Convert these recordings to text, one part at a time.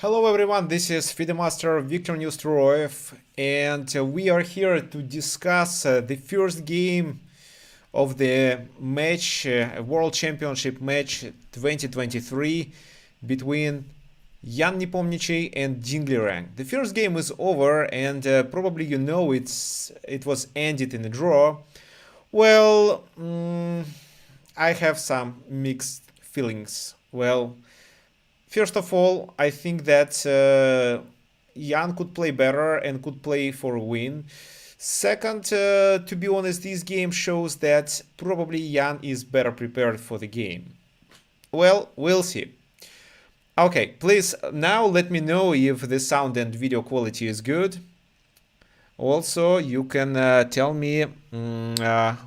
Hello everyone, this is FIDE Master Viktor Neustroyev, and we are here to discuss the first game of the match, World Championship match 2023 between Ian Nepomniatchi and Ding Liren. The first game is over, and probably you know it was ended in a draw. Well, I have some mixed feelings. Well, first of all, I think that Jan could play better and could play for a win. Second, to be honest, this game shows that probably Jan is better prepared for the game. Well, we'll see. Okay, please now let me know if the sound and video quality is good. Also, you can tell me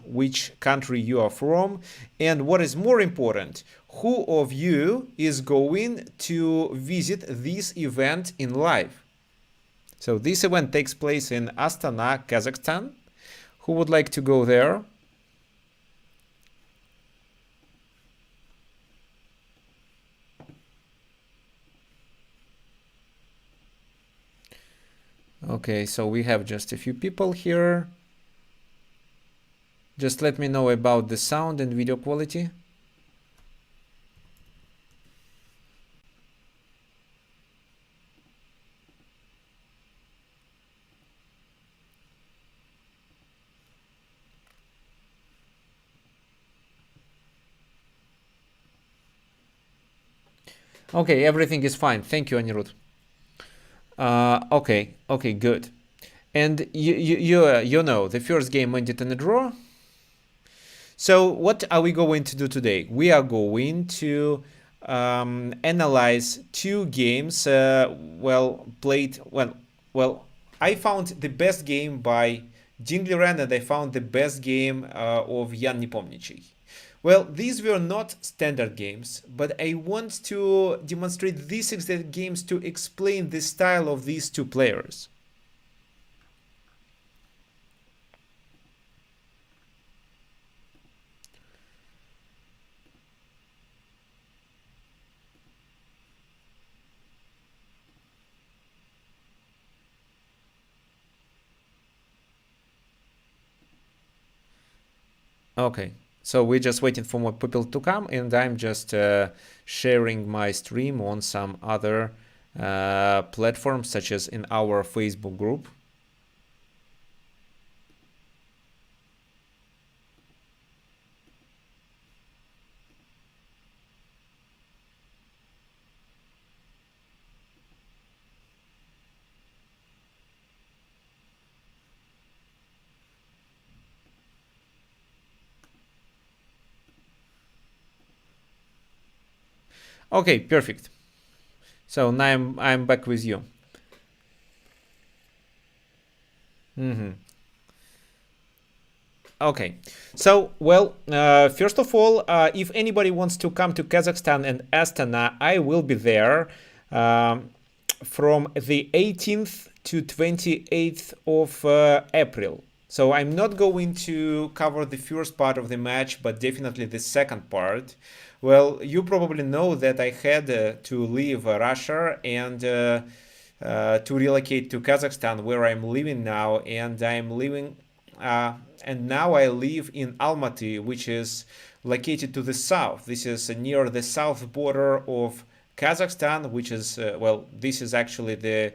which country you are from, and what is more important, who of you is going to visit this event in live. So this event takes place in Astana, Kazakhstan. Who would like to go there? Okay, so we have just a few people here. Just let me know about the sound and video quality. Okay, everything is fine. Thank you, Anirudh. Okay, good. And you know, the first game ended in a draw. So what are we going to do today? We are going to analyze two games played. I found the best game by Ding Liren and I found the best game of Ian Nepomniatchi. Well, these were not standard games, but I want to demonstrate these exact games to explain the style of these two players. Okay, so we're just waiting for more people to come, and I'm just sharing my stream on some other platforms, such as in our Facebook group. Okay, perfect. So now I'm back with you. Okay, so first of all, if anybody wants to come to Kazakhstan and Astana, I will be there from the 18th to 28th of April. So I'm not going to cover the first part of the match, but definitely the second part. Well, you probably know that I had to leave Russia and to relocate to Kazakhstan, where I'm living now, and now I live in Almaty, which is located to the south. This is near the south border of Kazakhstan, which is this is actually the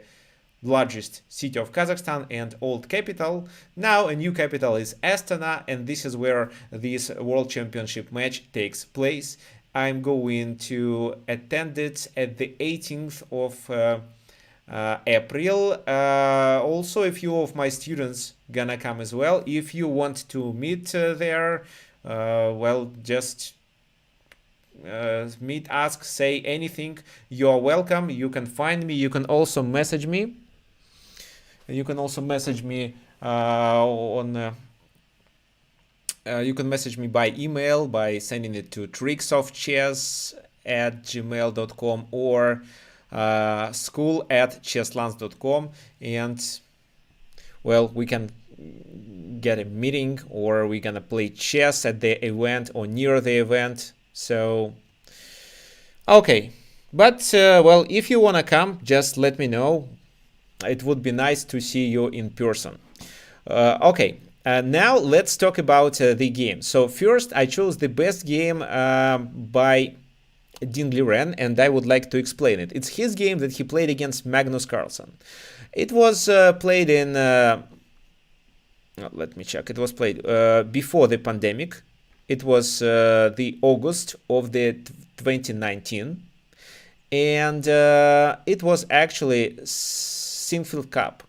largest city of Kazakhstan and old capital. Now a new capital is Astana, and this is where this World Championship match takes place. I'm going to attend it at the 18th of April. Also, a few of my students gonna come as well. If you want to meet there, just meet, ask, say anything. You're welcome. You can find me. You can also message me. You can also message me on. You can message me by email by sending it to tricksofchess@gmail.com or school@chesslance.com, and we can get a meeting, or we're gonna play chess at the event or near the event. So okay, But, well, if you want to come, just let me know. It would be nice to see you in person. Okay, now let's talk about the game. So first, I chose the best game by Ding Liren, and I would like to explain it. It's his game that he played against Magnus Carlsen. It was played in... let me check. It was played before the pandemic. It was the August of the 2019. And it was actually Sinfield Cup.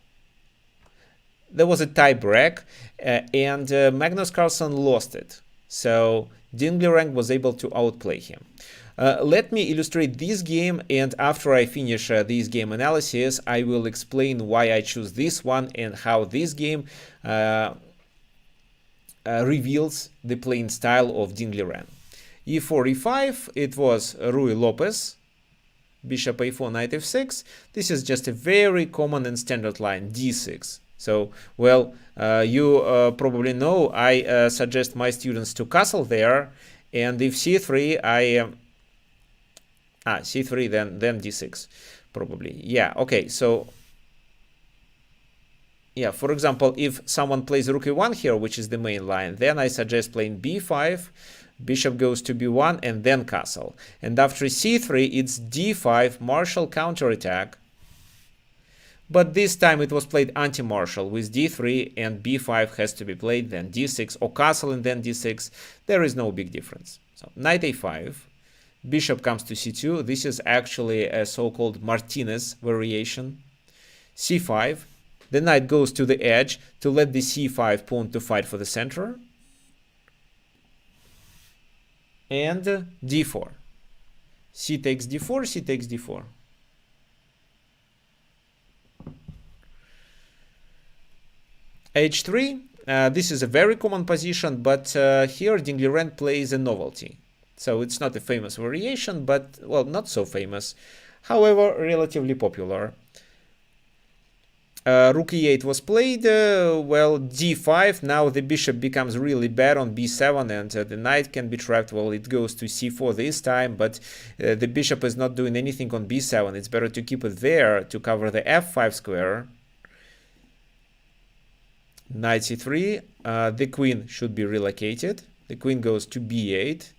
There was a tie break, and Magnus Carlsen lost it. So Ding Liren was able to outplay him. Let me illustrate this game, and after I finish this game analysis, I will explain why I choose this one and how this game reveals the playing style of Ding Liren. e4, e5, it was Rui Lopez. Bishop a4, knight f6. This is just a very common and standard line, d6. So, well, you probably know I suggest my students to castle there, and if c3, c3, then d6, probably. Yeah, okay, so, yeah, for example, if someone plays rook e1 here, which is the main line, then I suggest playing b5, bishop goes to b1, and then castle. And after c3, it's d5, martial counterattack. But this time it was played anti-martial with d3, and b5 has to be played, then d6, or castle and then d6. There is no big difference. So knight a5, bishop comes to c2. This is actually a so-called Martinez variation. c5, the knight goes to the edge to let the c5 pawn to fight for the center. And d4. C takes d4, c takes d4. h3, this is a very common position, but here Ding Liren plays a novelty. So it's not a famous variation, but, well, not so famous. However, relatively popular. Rook e8 was played, well, d5, now the bishop becomes really bad on b7, and the knight can be trapped. Well, it goes to c4 this time, but the bishop is not doing anything on b7. It's better to keep it there to cover the f5 square. Knight c3, the queen should be relocated. The queen goes to b8,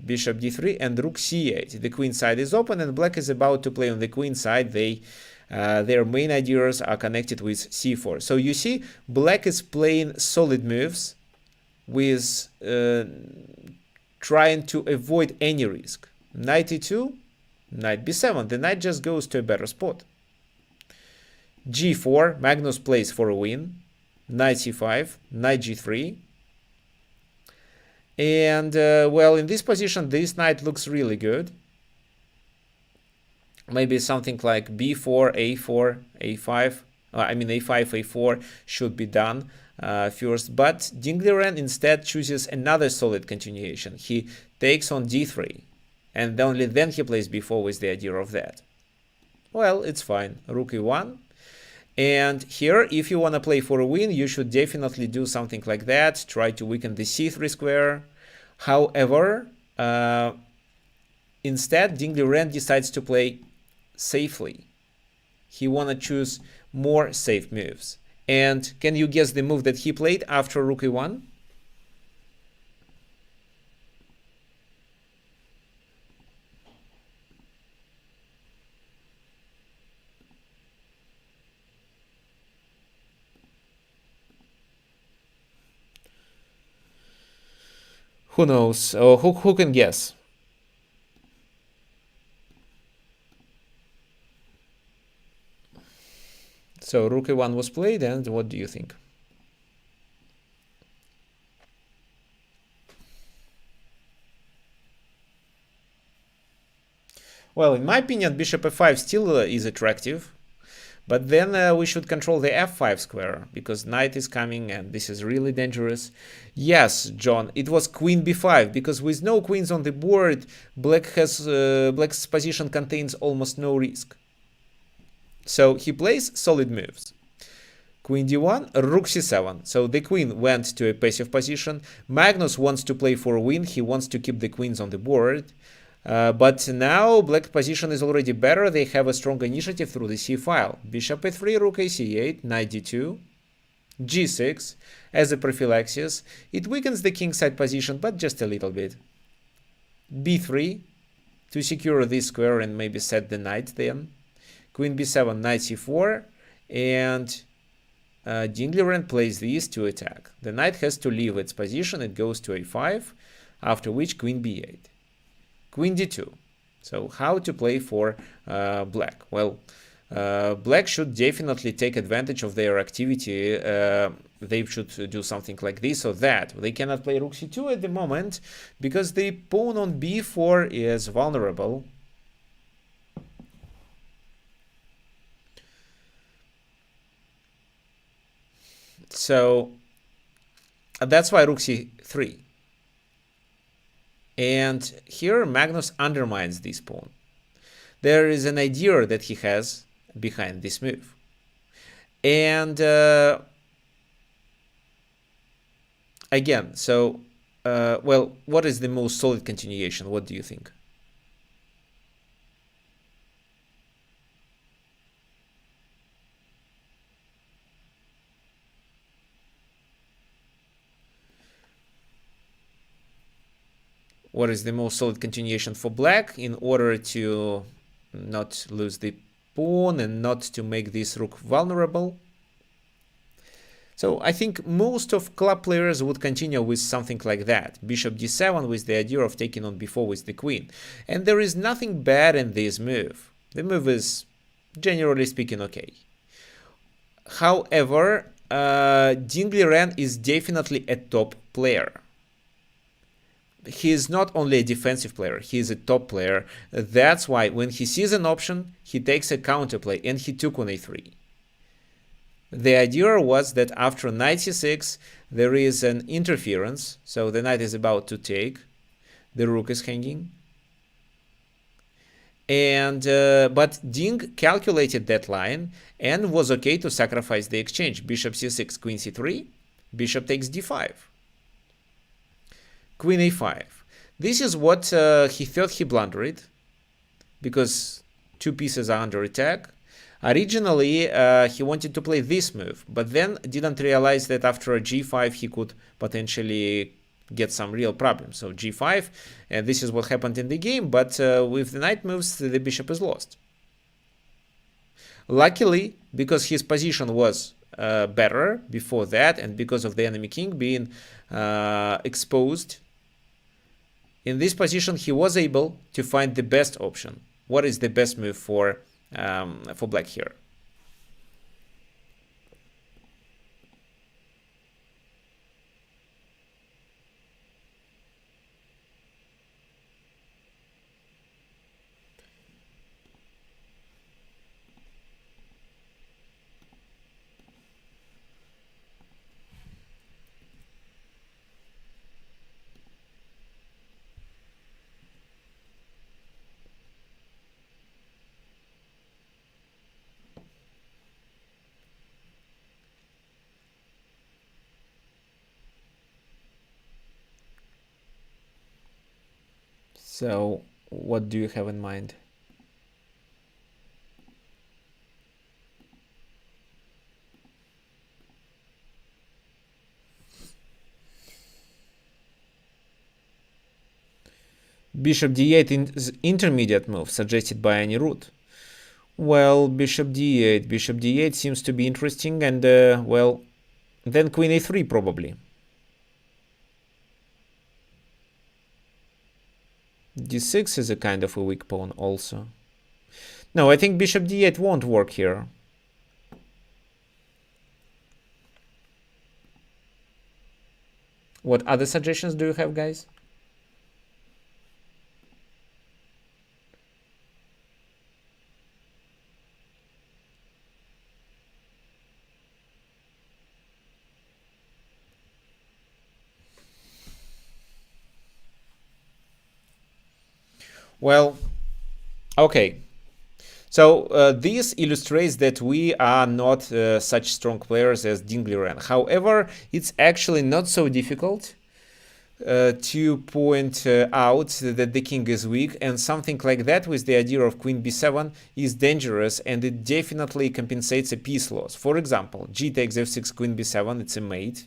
bishop d3, and rook c8. The queen side is open, and black is about to play on the queen side. Their main ideas are connected with c4. So you see, black is playing solid moves with trying to avoid any risk. Knight e2, knight b7. The knight just goes to a better spot. g4, Magnus plays for a win. Knight c5, knight g3. And, well, in this position, this knight looks really good. Maybe something like b4, a4, a5. a5, a4 should be done first. But Ding Liren instead chooses another solid continuation. He takes on d3. And only then he plays b4 with the idea of that. Well, it's fine. Rook e1. And here, if you want to play for a win, you should definitely do something like that. Try to weaken the c3 square. However, instead, Ding Liren decides to play safely. He want to choose more safe moves. And can you guess the move that he played after rook e1? Who knows? Or who can guess? So rook e1 was played, and what do you think? Well, in my opinion, bishop f5 still is attractive. But then we should control the f5 square, because knight is coming, and this is really dangerous. Yes, John, it was queen b5, because with no queens on the board, black's position contains almost no risk. So he plays solid moves. Queen d1, rook c7. So the queen went to a passive position. Magnus wants to play for a win. He wants to keep the queens on the board. But now black position is already better. They have a strong initiative through the c file. Bishop a3, rook ac8, knight d2, g6 as a prophylaxis. It weakens the kingside position, but just a little bit. b3 to secure this square and maybe set the knight then. Queen b7, knight c4, and Ding Liren plays this to attack. The knight has to leave its position. It goes to a5, after which queen b8. Queen d2. So how to play for black? Well, black should definitely take advantage of their activity. They should do something like this or that. They cannot play rook c2 at the moment because the pawn on b4 is vulnerable. So that's why rook c3. And here Magnus undermines this pawn. There is an idea that he has behind this move. And again, so, well, what is the most solid continuation? What do you think? What is the most solid continuation for black in order to not lose the pawn and not to make this rook vulnerable? So I think most of club players would continue with something like that. Bishop d7 with the idea of taking on b4 with the queen. And there is nothing bad in this move. The move is, generally speaking, okay. However, Ding Liren is definitely a top player. He is not only a defensive player, he is a top player. That's why when he sees an option, he takes a counterplay, and he took on a3. The idea was that after knight c6, there is an interference, so the knight is about to take, the rook is hanging. And but Ding calculated that line and was okay to sacrifice the exchange. Bishop c6, queen c3, bishop takes d5. Queen a5. This is what he thought he blundered, because two pieces are under attack. Originally, he wanted to play this move, but then didn't realize that after a g5 he could potentially get some real problems. So g5, and this is what happened in the game, but with the knight moves, the bishop is lost. Luckily, because his position was better before that, and because of the enemy king being exposed, in this position he was able to find the best option. What is the best move for black here? So, what do you have in mind? Bishop d8 is intermediate move suggested by any route. Well, bishop d8 seems to be interesting, and well, then queen a3 probably. d6 is a kind of a weak pawn also. No, I think bishop d8 won't work here. What other suggestions do you have, guys? Well, okay. So this illustrates that we are not such strong players as Ding Liren. However, it's actually not so difficult to point out that the king is weak, and something like that with the idea of queen b7 is dangerous, and it definitely compensates a piece loss. For example, g takes f6, queen b7, it's a mate.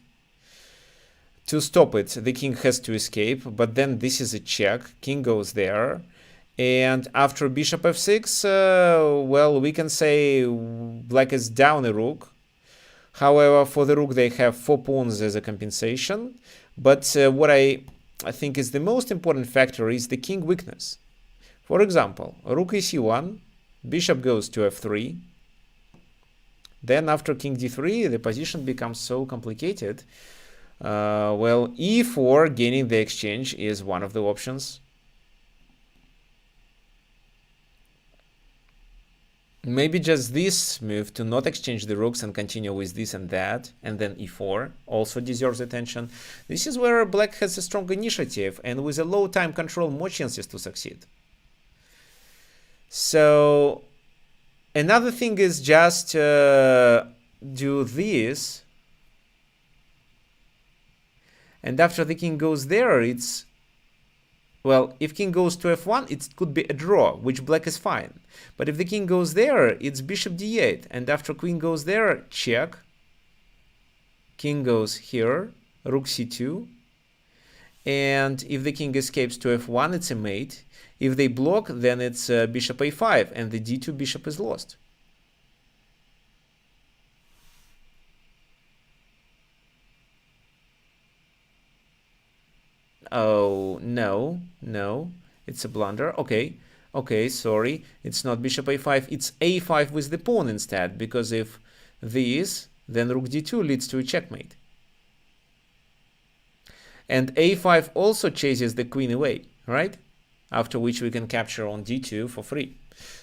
To stop it, the king has to escape, but then this is a check, king goes there, and after bishop f6, well, we can say black is down a rook. However, for the rook they have 4 pawns as a compensation, but what I think is the most important factor is the king weakness. For example, rook ec1, bishop goes to f3, then after king d3 the position becomes so complicated. Well, e4 gaining the exchange is one of the options. Maybe just this move to not exchange the rooks and continue with this and that, and then e4 also deserves attention. This is where black has a strong initiative, and with a low time control more chances to succeed. So another thing is just do this, and after the king goes there, it's, well, if king goes to f1, it could be a draw, which black is fine. But if the king goes there, it's bishop d8, and after queen goes there, check. King goes here, rook c2, and if the king escapes to f1, it's a mate. If they block, then it's bishop a5, and the d2 bishop is lost. Oh, no, it's a blunder. Okay, sorry, it's not bishop a5, it's a5 with the pawn instead, because if this, then rook d2 leads to a checkmate. And a5 also chases the queen away, right? After which we can capture on d2 for free.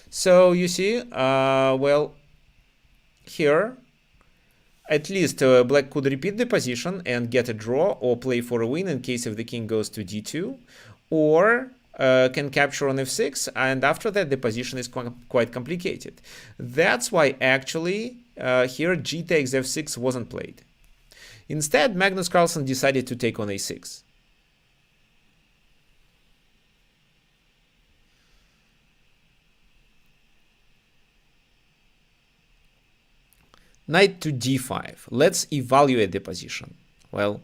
So you see, well, here, at least black could repeat the position and get a draw or play for a win in case if the king goes to d2, or can capture on f6, and after that the position is quite complicated. That's why actually here g takes f6 wasn't played. Instead, Magnus Carlsen decided to take on a6. Knight to d5. Let's evaluate the position. Well,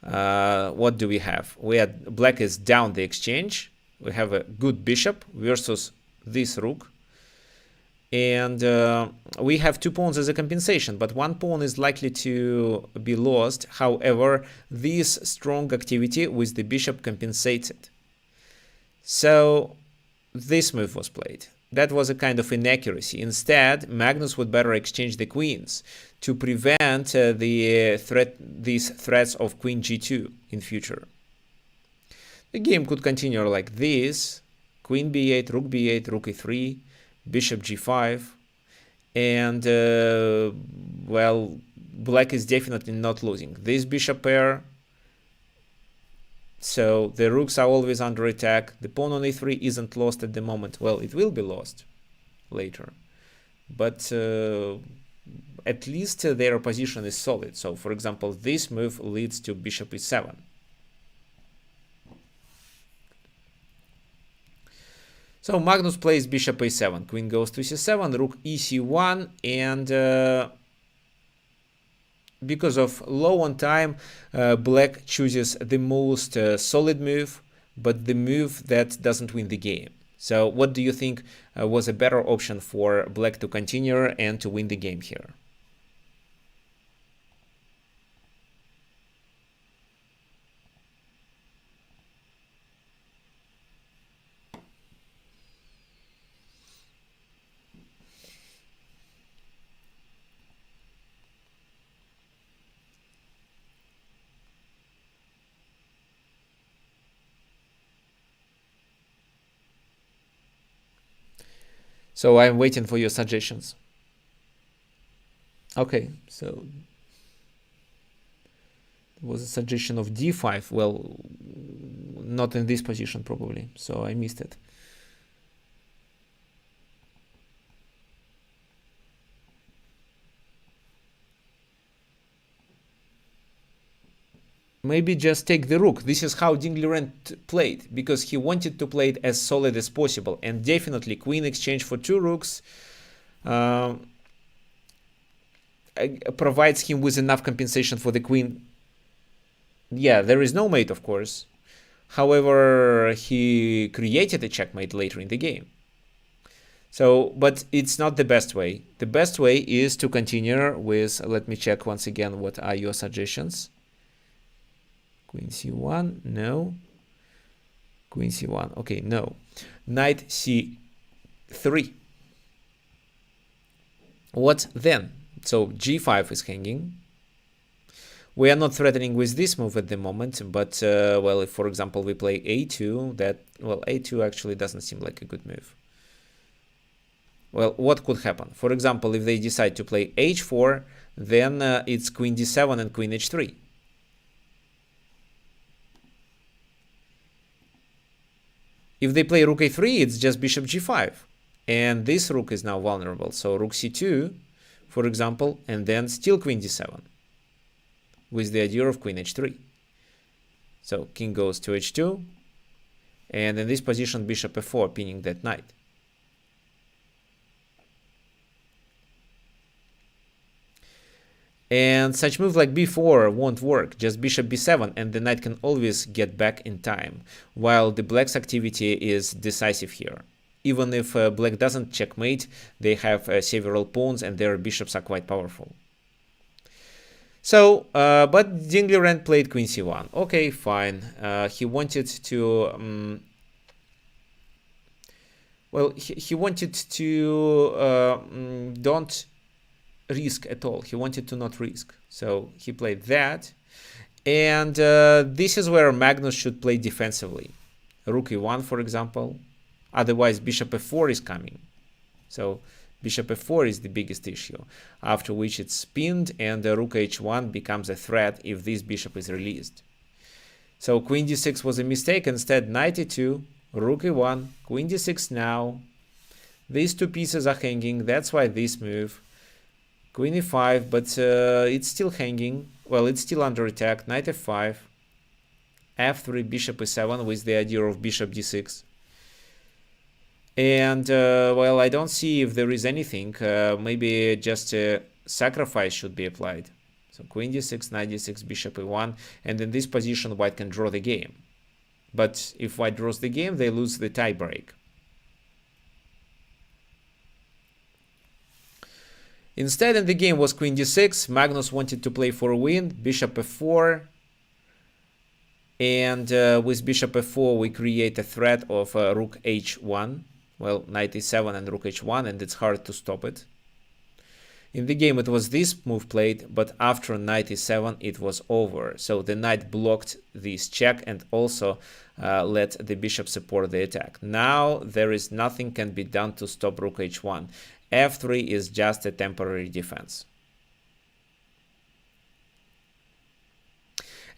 what do we have? Black is down the exchange. We have a good bishop versus this rook. And we have 2 pawns as a compensation, but 1 pawn is likely to be lost. However, this strong activity with the bishop compensates it. So this move was played. That was a kind of inaccuracy. Instead, Magnus would better exchange the queens to prevent these threats of queen g2 in future. The game could continue like this: queen b8, rook e3, bishop g5, and well, black is definitely not losing this bishop pair. So the rooks are always under attack. The pawn on e3 isn't lost at the moment. Well, it will be lost later, but at least their position is solid. So for example, this move leads to bishop e7. So Magnus plays bishop a7, queen goes to c7, rook ec1, and because of low on time, black chooses the most solid move, but the move that doesn't win the game. So what do you think was a better option for black to continue and to win the game here? So I'm waiting for your suggestions. Okay, so there was a suggestion of d5. Well, not in this position probably, so I missed it. maybe just take the rook. This is how Ding Liren played, because he wanted to play it as solid as possible. And definitely queen exchange for 2 rooks provides him with enough compensation for the queen. Yeah, there is no mate, of course. However, he created a checkmate later in the game. So, but it's not the best way. The best way is to continue with, let me check once again, what are your suggestions? Queen c1, no. Queen c1, okay, no. Knight c3. What then? So g5 is hanging. We are not threatening with this move at the moment, but, well, if, for example, we play a2, that, well, a2 actually doesn't seem like a good move. Well, what could happen? For example, if they decide to play h4, then it's queen d7 and queen h3. If they play rook a3, it's just bishop g5. And this rook is now vulnerable. So rook c2, for example, and then still queen d7 with the idea of queen h3. So king goes to h2, and in this position bishop f4, pinning that knight. And such move like b4 won't work, just bishop b7, and the knight can always get back in time, while the black's activity is decisive here. Even if black doesn't checkmate, they have several pawns and their bishops are quite powerful. So, but Ding Liren played queen c1. Okay, fine. He wanted to... well, he wanted to don't risk at all. He wanted to not risk. So he played that. And this is where Magnus should play defensively. Rook e1, for example. Otherwise, bishop f4 is coming. So bishop f4 is the biggest issue, after which it's pinned and the rook h1 becomes a threat if this bishop is released. So queen d6 was a mistake. Instead, knight e2, rook e1, queen d6 now. These two pieces are hanging. That's why this move. Queen e5, but it's still hanging. Well, it's still under attack. Knight f5, f3, bishop e7 with the idea of bishop d6. And, well, I don't see if there is anything. Maybe just a sacrifice should be applied. So queen d6, knight d6, bishop e1. And in this position, white can draw the game. But if white draws the game, they lose the tie break. Instead, in the game was queen d6. Magnus wanted to play for a win. Bishop f4. And with bishop f4, we create a threat of rook h1. Well, knight e7 and rook h1, and it's hard to stop it. In the game, it was this move played, but after knight e7, it was over. So the knight blocked this check and also let the bishop support the attack. Now there is nothing can be done to stop rook h1. f3 is just a temporary defense.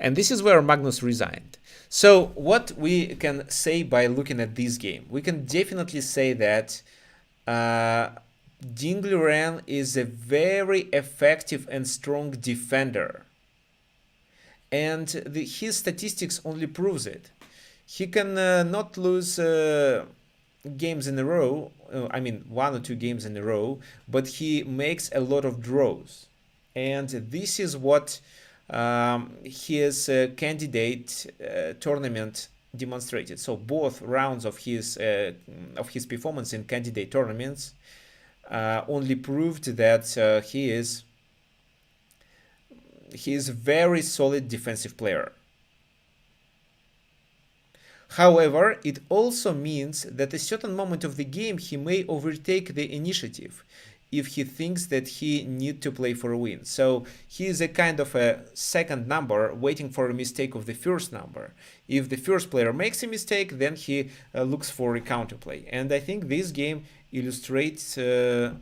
And this is where Magnus resigned. So what we can say by looking at this game, we can definitely say that Ding Liren is a very effective and strong defender. And his statistics only proves it. He can not lose games in a row, I mean 1 or 2 games in a row, but he makes a lot of draws. And this is what his candidate tournament demonstrated. So both rounds of his performance in candidate tournaments only proved that he is a very solid defensive player. However, it also means that at a certain moment of the game he may overtake the initiative if he thinks that he needs to play for a win. So he is a kind of a second number waiting for a mistake of the first number. If the first player makes a mistake, then he looks for a counterplay. And I think this game illustrates this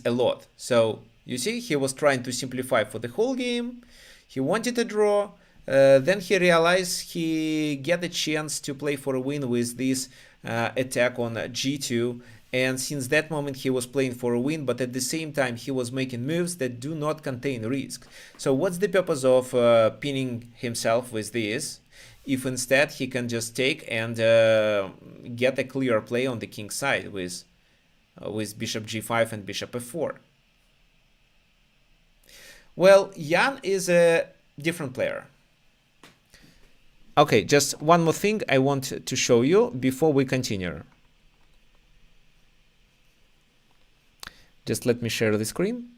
a lot. So you see, he was trying to simplify for the whole game. He wanted a draw. then he realized he get a chance to play for a win with this attack on g2, and since that moment he was playing for a win, but at the same time he was making moves that do not contain risk. So what's the purpose of pinning himself with this if instead he can just take and get a clear play on the king side with bishop g5 and bishop f4? Well, Jan is a different player. Okay, just one more thing I want to show you before we continue. Just let me share the screen.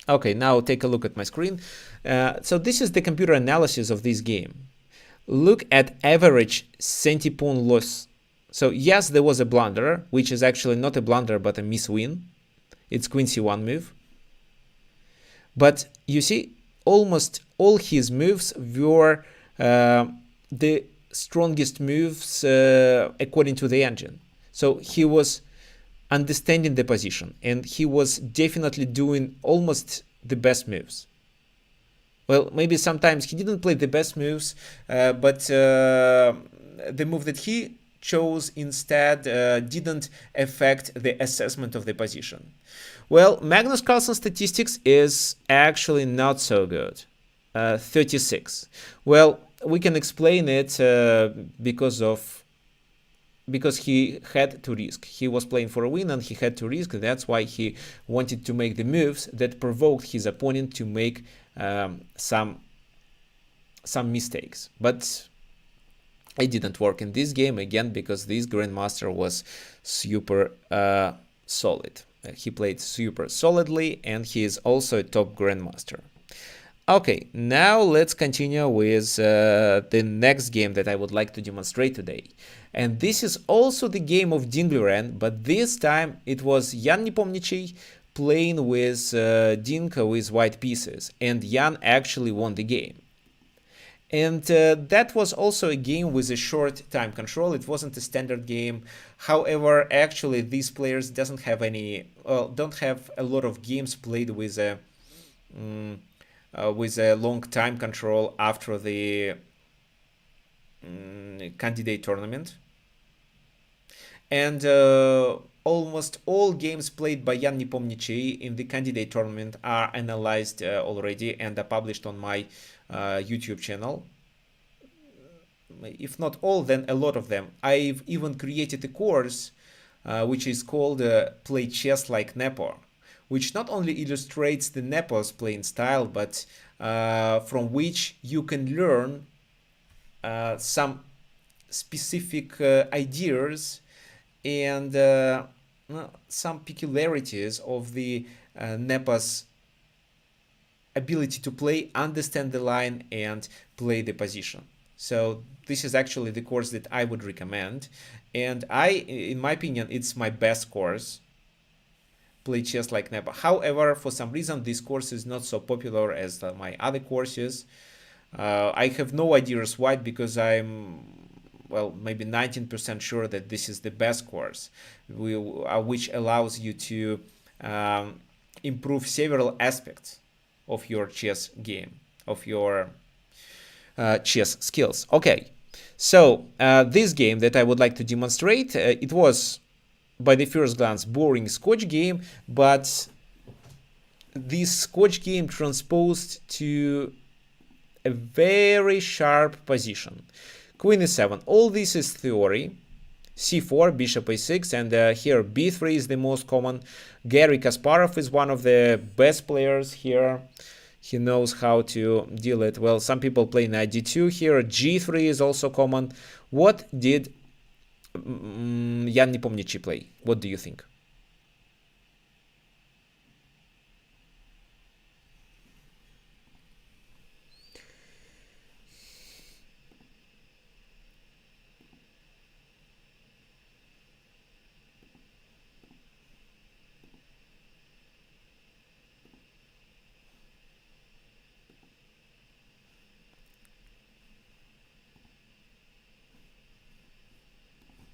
Okay, now take a look at my screen. So this is the computer analysis of this game. Look at average centipawn loss. So yes, there was a blunder, which is actually not a blunder but a miswin. It's queen c1 move. But you see, almost all his moves were the strongest moves according to the engine. So he was understanding the position, and he was definitely doing almost the best moves. Well, maybe sometimes he didn't play the best moves, but the move that he chose instead didn't affect the assessment of the position. Well, Magnus Carlsen's statistics is actually not so good. 36. Well, we can explain it because he had to risk. He was playing for a win and he had to risk. That's why he wanted to make the moves that provoked his opponent to make some mistakes. But it didn't work in this game again because this grandmaster was super solid. He played super solidly, and he is also a top grandmaster. Okay, now let's continue with the next game that I would like to demonstrate today. And this is also the game of Ding Liren, but this time it was Ian Nepomniatchi playing with Ding with white pieces, and Ian actually won the game. And that was also a game with a short time control. It wasn't a standard game. However, actually, these players don't have a lot of games played with a long time control after the candidate tournament. And almost all games played by Ian Nepomniatchi in the candidate tournament are analyzed already and are published on my YouTube channel. If not all, then a lot of them. I've even created a course which is called Play Chess Like Nepo, which not only illustrates the Nepo's playing style, but from which you can learn some specific ideas and some peculiarities of the Nepo's ability to play, understand the line, and play the position. So this is actually the course that I would recommend, and in my opinion, it's my best course. Play Chess Like Nepo. However, for some reason, this course is not so popular as my other courses. I have no ideas why, because I'm, well, maybe 19% sure that this is the best course, which allows you to improve several aspects of your chess game, of your chess skills. Okay, so this game that I would like to demonstrate, it was, by the first glance, boring Scotch game, but this Scotch game transposed to a very sharp position. Queen e7. All this is theory. c4, bishop a6, and here b3 is the most common. Garry Kasparov is one of the best players here. He knows how to deal it. Well, some people play knight d2 here. g3 is also common. What did Ian Nepomniatchi play? What do you think?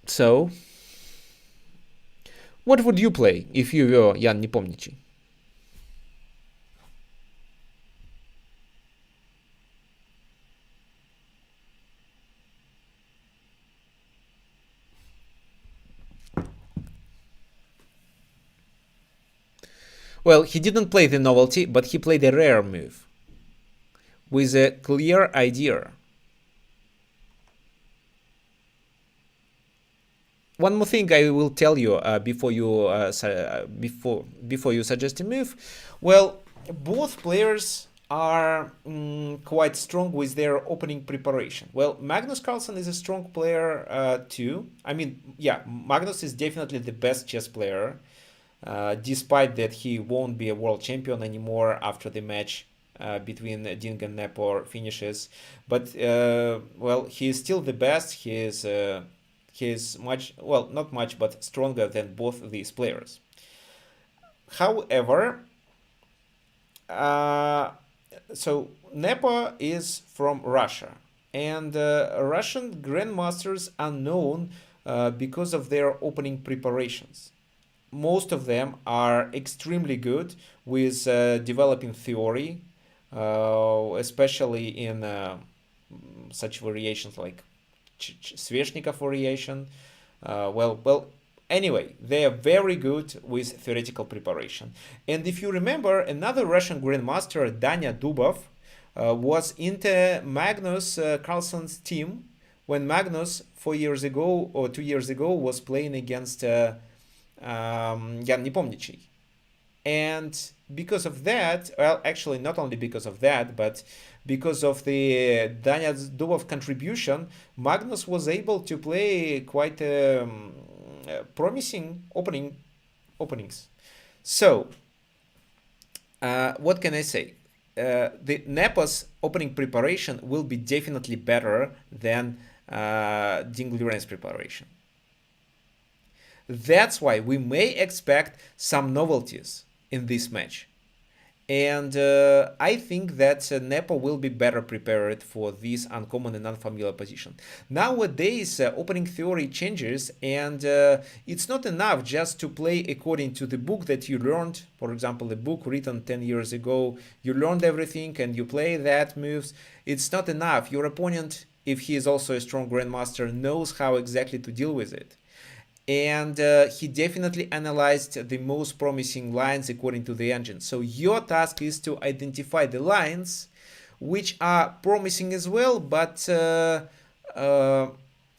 So, what would you play if you were Ian Nepomniatchi? Well, he didn't play the novelty, but he played a rare move with a clear idea. One more thing I will tell you before you suggest a move. Well, both players are quite strong with their opening preparation. Well, Magnus Carlsen is a strong player too. I mean, yeah, Magnus is definitely the best chess player, despite that he won't be a world champion anymore after the match between Ding and Nepo finishes. But well, he is still the best. He is much, well, not much, but stronger than both of these players. However, so Nepo is from Russia, and Russian grandmasters are known because of their opening preparations. Most of them are extremely good with developing theory, especially in such variations like Sveshnikov variation. Anyway, they are very good with theoretical preparation. And if you remember, another Russian grandmaster, Danya Dubov, was into Magnus Carlsen's team when Magnus 4 years ago or 2 years ago was playing against Ian Nepomniatchi. And because of that, well, actually not only because of that, but because of the Danya Dubov contribution, Magnus was able to play quite promising openings. So, what can I say? The Nepo's opening preparation will be definitely better than Ding Liren's preparation. That's why we may expect some novelties in this match. And I think that Nepo will be better prepared for this uncommon and unfamiliar position. Nowadays, opening theory changes, and it's not enough just to play according to the book that you learned. For example, a book written 10 years ago, you learned everything and you play that moves. It's not enough. Your opponent, if he is also a strong grandmaster, knows how exactly to deal with it. And he definitely analyzed the most promising lines according to the engine. So your task is to identify the lines which are promising as well, but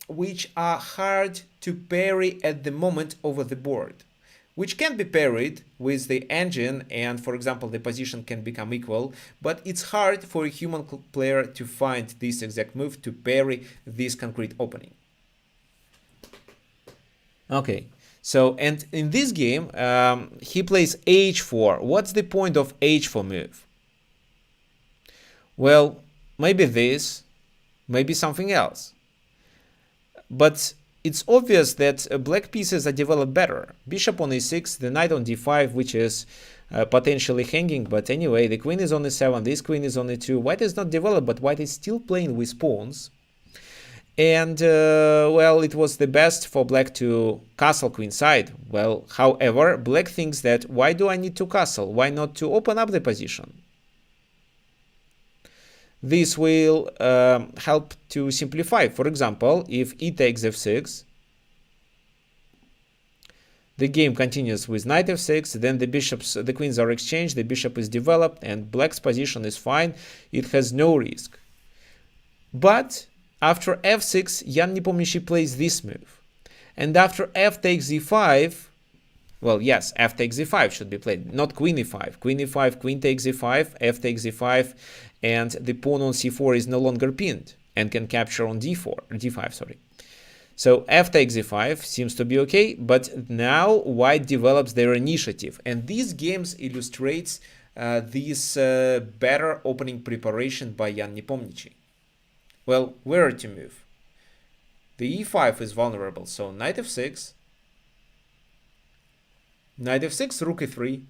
which are hard to parry at the moment over the board, which can be parried with the engine, and for example the position can become equal, but it's hard for a human player to find this exact move to parry this concrete opening. Okay, so, and in this game, he plays h4. What's the point of h4 move? Well, maybe this, maybe something else. But it's obvious that black pieces are developed better. Bishop on e6, the knight on d5, which is potentially hanging, but anyway, the queen is on e7, this queen is on e2. White is not developed, but white is still playing with pawns. And, well, it was the best for black to castle queenside. Well, however, black thinks that why do I need to castle? Why not to open up the position? This will help to simplify. For example, if e takes f6, the game continues with knight f6, then the queens are exchanged, the bishop is developed, and black's position is fine. It has no risk. But after f6, Ian Nepomniatchi plays this move. And after f takes e5, well, yes, f takes e5 should be played, not queen e5. Queen e5, queen takes e5, f takes e5, and the pawn on c4 is no longer pinned and can capture on d5, sorry. So f takes e5 seems to be okay, but now white develops their initiative. And these games illustrates this better opening preparation by Ian Nepomniatchi. Well, where to move? The e5 is vulnerable, so knight f6, rook e3,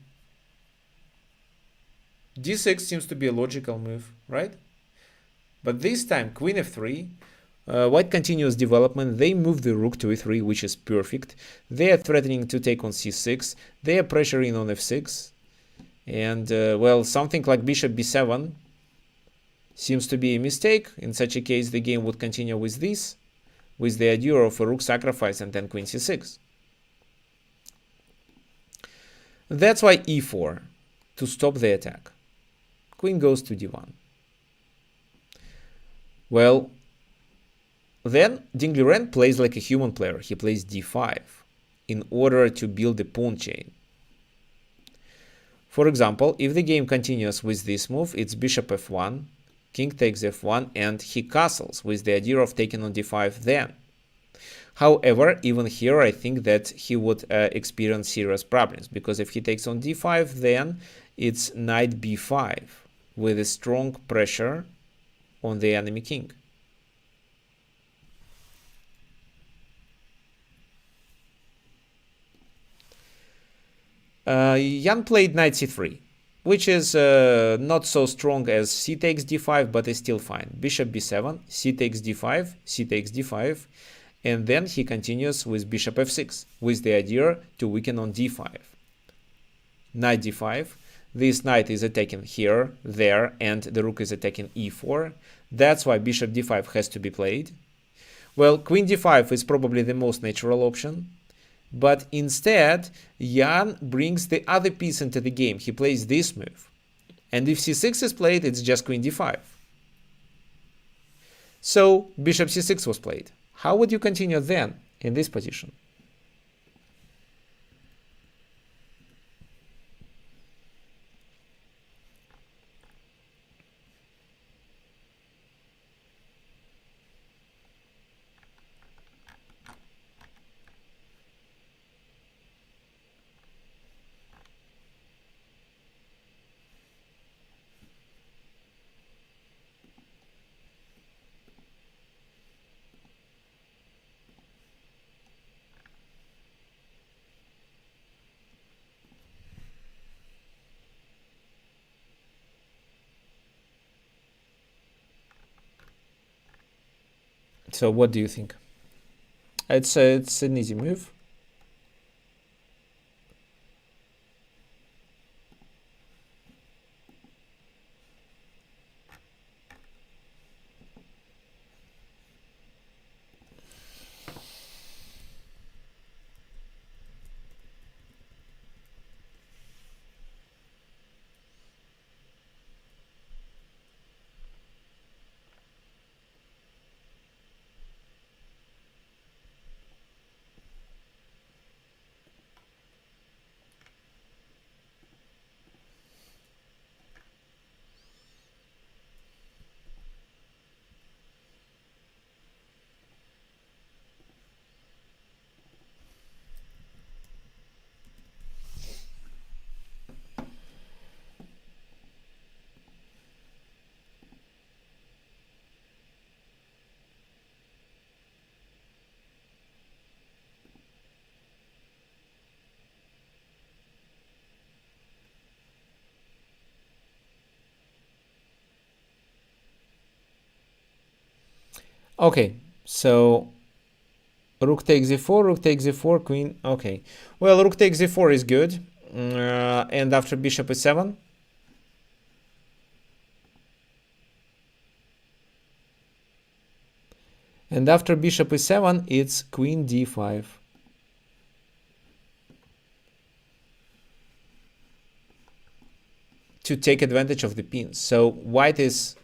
d6 seems to be a logical move, right? But this time queen f3, white continues development, they move the rook to e3, which is perfect. They are threatening to take on c6, they are pressuring on f6, and well, something like bishop b7 seems to be a mistake. In such a case, the game would continue with this, with the idea of a rook sacrifice and then queen c6. That's why e4. to stop the attack. Queen goes to d1. Well, then Ding Liren plays like a human player. He plays d5 in order to build a pawn chain. For example, if the game continues with this move, it's bishop f1, king takes f1, and he castles with the idea of taking on d5 then. However, even here, I think that he would experience serious problems, because if he takes on d5, then it's knight b5 with a strong pressure on the enemy king. Jan played knight c3, which is not so strong as c takes d5, but is still fine. Bishop b7, c takes d5, c takes d5, and then he continues with bishop f6, with the idea to weaken on d5. Knight d5, this knight is attacking here, there, and the rook is attacking e4. That's why bishop d5 has to be played. Well, queen d5 is probably the most natural option. But instead, Jan brings the other piece into the game. He plays this move. And if c6 is played, it's just queen d5. So bishop c6 was played. How would you continue then in this position? So what do you think? It's an easy move. Okay, so rook takes e4, rook takes e4, queen. Okay, well, rook takes e4 is good. And after bishop e7. And after bishop e7, it's queen d5. To take advantage of the pins. So white is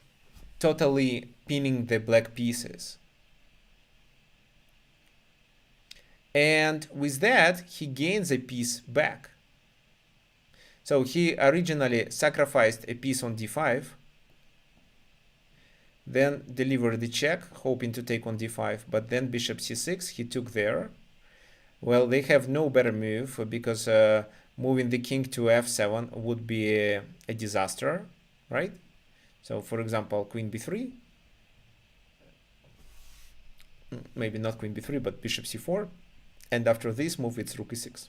totally pinning the black pieces. And with that, he gains a piece back. So he originally sacrificed a piece on d5, then delivered the check, hoping to take on d5, but then bishop c6, he took there. Well, they have no better move, because moving the king to f7 would be a disaster, right? So, for example, queen b3. Maybe not queen b3, but bishop c4. And after this move, it's rook e6.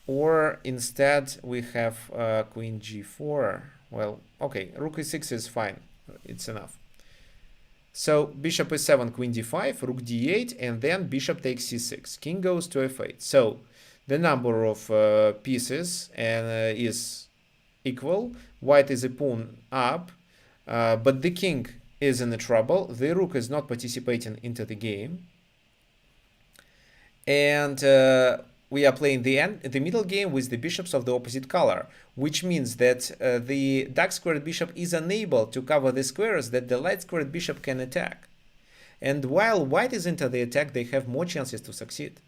Or instead, we have queen g4. Well, okay, rook e6 is fine. It's enough. So bishop e7, queen d5, rook d8, and then bishop takes c6. King goes to f8. So the number of pieces is equal. White is a pawn up, but the king is in trouble. The rook is not participating into the game. And we are playing the middle game with the bishops of the opposite color, which means that the dark squared bishop is unable to cover the squares that the light squared bishop can attack. And while white is into the attack, they have more chances to succeed.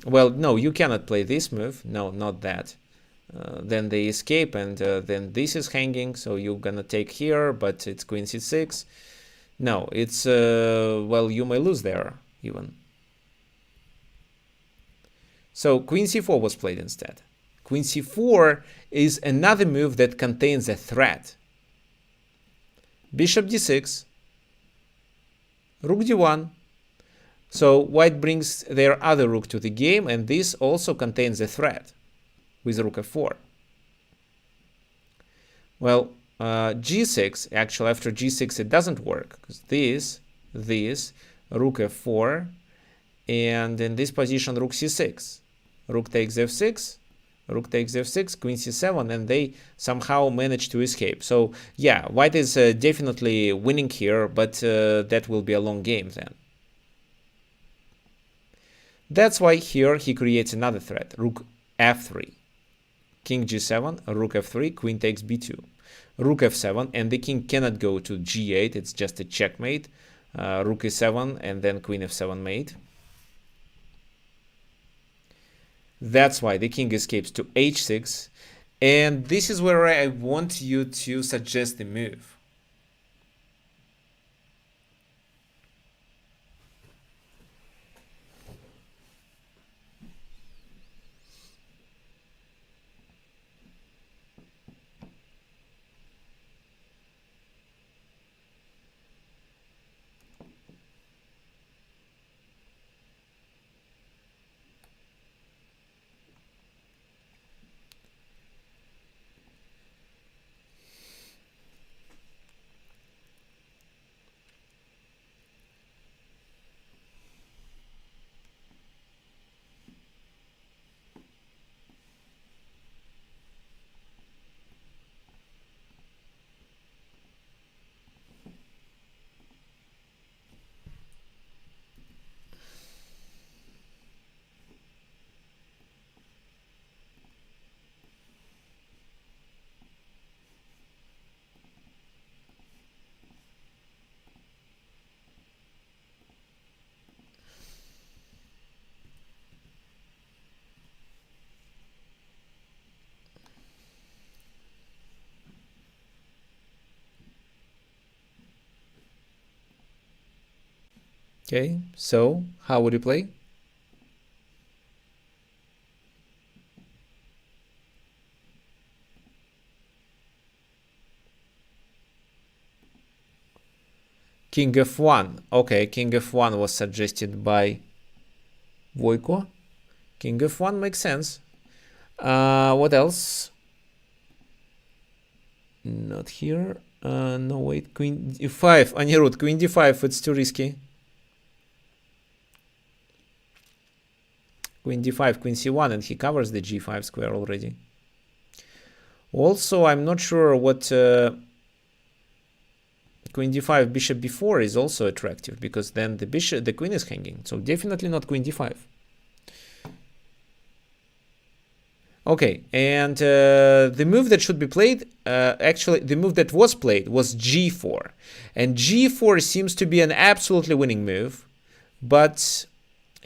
Well, no, you cannot play this move. No, not that. Then they escape, and then this is hanging, so you're gonna take here, but it's queen c6. No, it's, well, you may lose there, even. So queen c4 was played instead. Queen c4 is another move that contains a threat. Bishop d6, rook d1. So white brings their other rook to the game, and this also contains a threat with rook f4. Well, g6, actually after g6 it doesn't work, because this, rook f4, and in this position rook c6. Rook takes f6, rook takes f6, queen c7, and they somehow manage to escape. So yeah, white is definitely winning here, but that will be a long game then. That's why here he creates another threat, rook f3. King g7, rook f3, queen takes b2. Rook f7, and the king cannot go to g8, it's just a checkmate. Rook e7, and then queen f7 mate. That's why the king escapes to h6, and this is where I want you to suggest the move. Okay, so how would you play? King f1. Okay, king f1 was suggested by Voiko. King f1 makes sense. What else? Not here. No, wait. Queen d5. Anirudh, queen d5. It's too risky. Queen d5, queen c1, and he covers the g5 square already. Also, I'm not sure what queen d5, bishop b4 is also attractive, because then the queen is hanging. So definitely not queen d5. Okay, and the move that should be played, actually the move that was played was g4. And g4 seems to be an absolutely winning move, but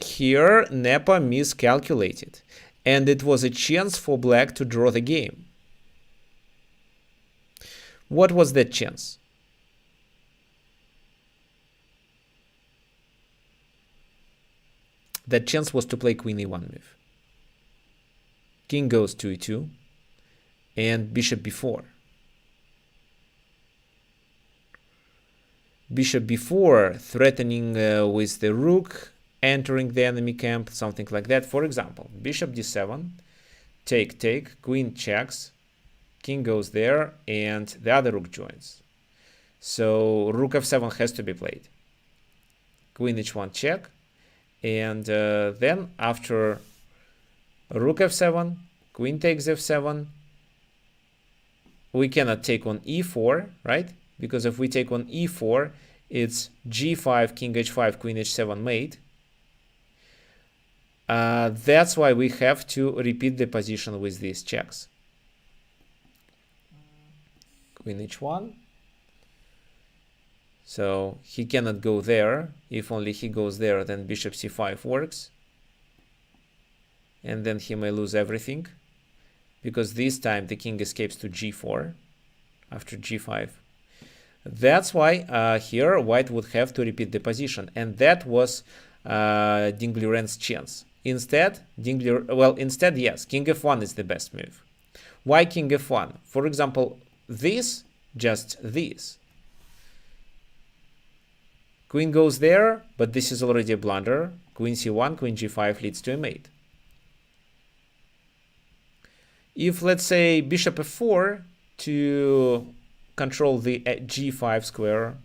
here Nepo miscalculated, and it was a chance for black to draw the game. What was that chance? That chance was to play queen e1 move. King goes to e2, and bishop b4. Bishop b4 threatening with the rook, entering the enemy camp, something like that. For example, bishop d7, take, queen checks, king goes there, and the other rook joins. So rook f7 has to be played. Queen h1 check, and then after rook f7, queen takes f7, we cannot take on e4, right? Because if we take on e4, it's g5, king h5, queen h7 mate. That's why we have to repeat the position with these checks. Queen h1. So he cannot go there. If only he goes there, then bishop c5 works. And then he may lose everything, because this time the king escapes to g4 after g5. That's why here white would have to repeat the position, and that was Ding Liren's chance. Instead, instead, yes, king f1 is the best move. Why king f1? For example, just this. Queen goes there, but this is already a blunder. Queen c1, queen g5 leads to a mate. If, let's say, bishop f4 to control the g5 square,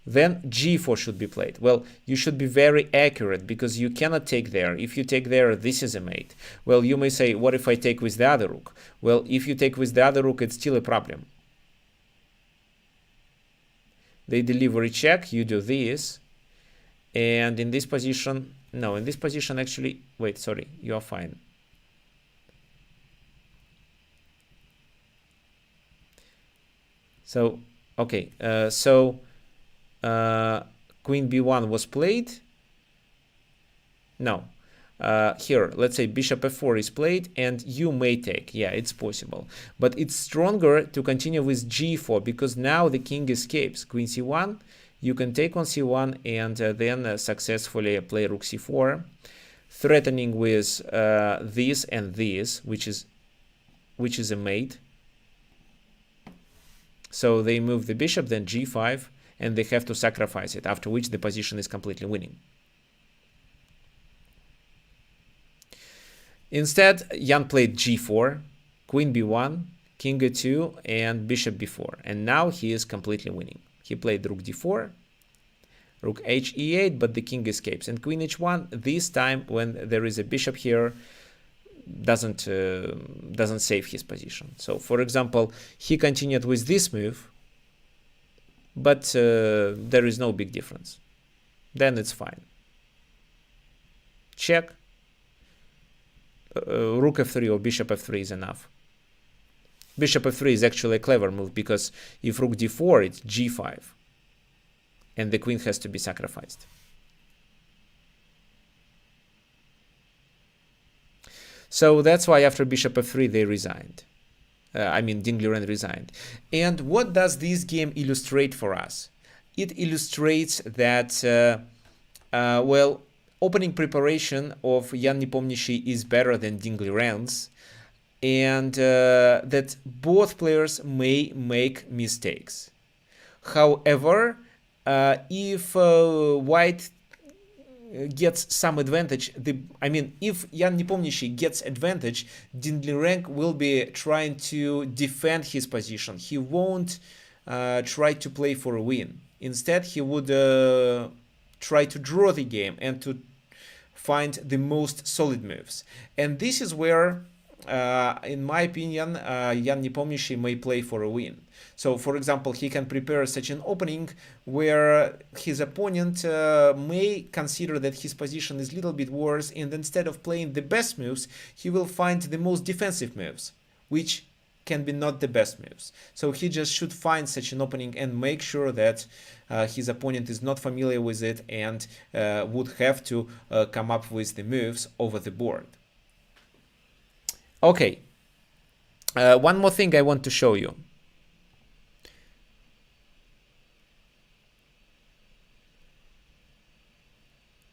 then g4 should be played. Well, you should be very accurate, because you cannot take there. If you take there, this is a mate. Well, you may say, what if I take with the other rook? Well, if you take with the other rook, it's still a problem. They deliver a check, you do this, and in this position, no, in this position actually, wait, sorry, you are fine. So, okay, queen b1 was played. No, here, let's say bishop f4 is played, and you may take. Yeah, it's possible. But it's stronger to continue with g4, because now the king escapes. Queen c1, you can take on c1, and then successfully play rook c4, threatening with this and this, which is a mate. So they move the bishop, then g5, and they have to sacrifice it, after which the position is completely winning. Instead, Jan played g4, queen b1, king e2, and bishop b4. And now he is completely winning. He played rook d4, rook h e8, but the king escapes. And queen h1, this time, when there is a bishop here, doesn't save his position. So, for example, he continued with this move, but there is no big difference. Then it's fine. Check. Rook f3 or bishop f3 is enough. Bishop f3 is actually a clever move, because if rook d4, it's g5, and the queen has to be sacrificed. So that's why after bishop f3 they resigned. Ding Liren resigned. And what does this game illustrate for us? It illustrates that, well, opening preparation of Ian Nepomniatchi is better than Ding Liren's, and that both players may make mistakes. However, if white gets some advantage, if Ian Nepomniatchi gets advantage, Ding Liren will be trying to defend his position. He won't try to play for a win. Instead, he would try to draw the game and to find the most solid moves. And this is where, in my opinion, Ian Nepomniatchi may play for a win. So, for example, he can prepare such an opening where his opponent may consider that his position is a little bit worse, and instead of playing the best moves, he will find the most defensive moves, which can be not the best moves. So he just should find such an opening and make sure that his opponent is not familiar with it and would have to come up with the moves over the board. Okay, one more thing I want to show you.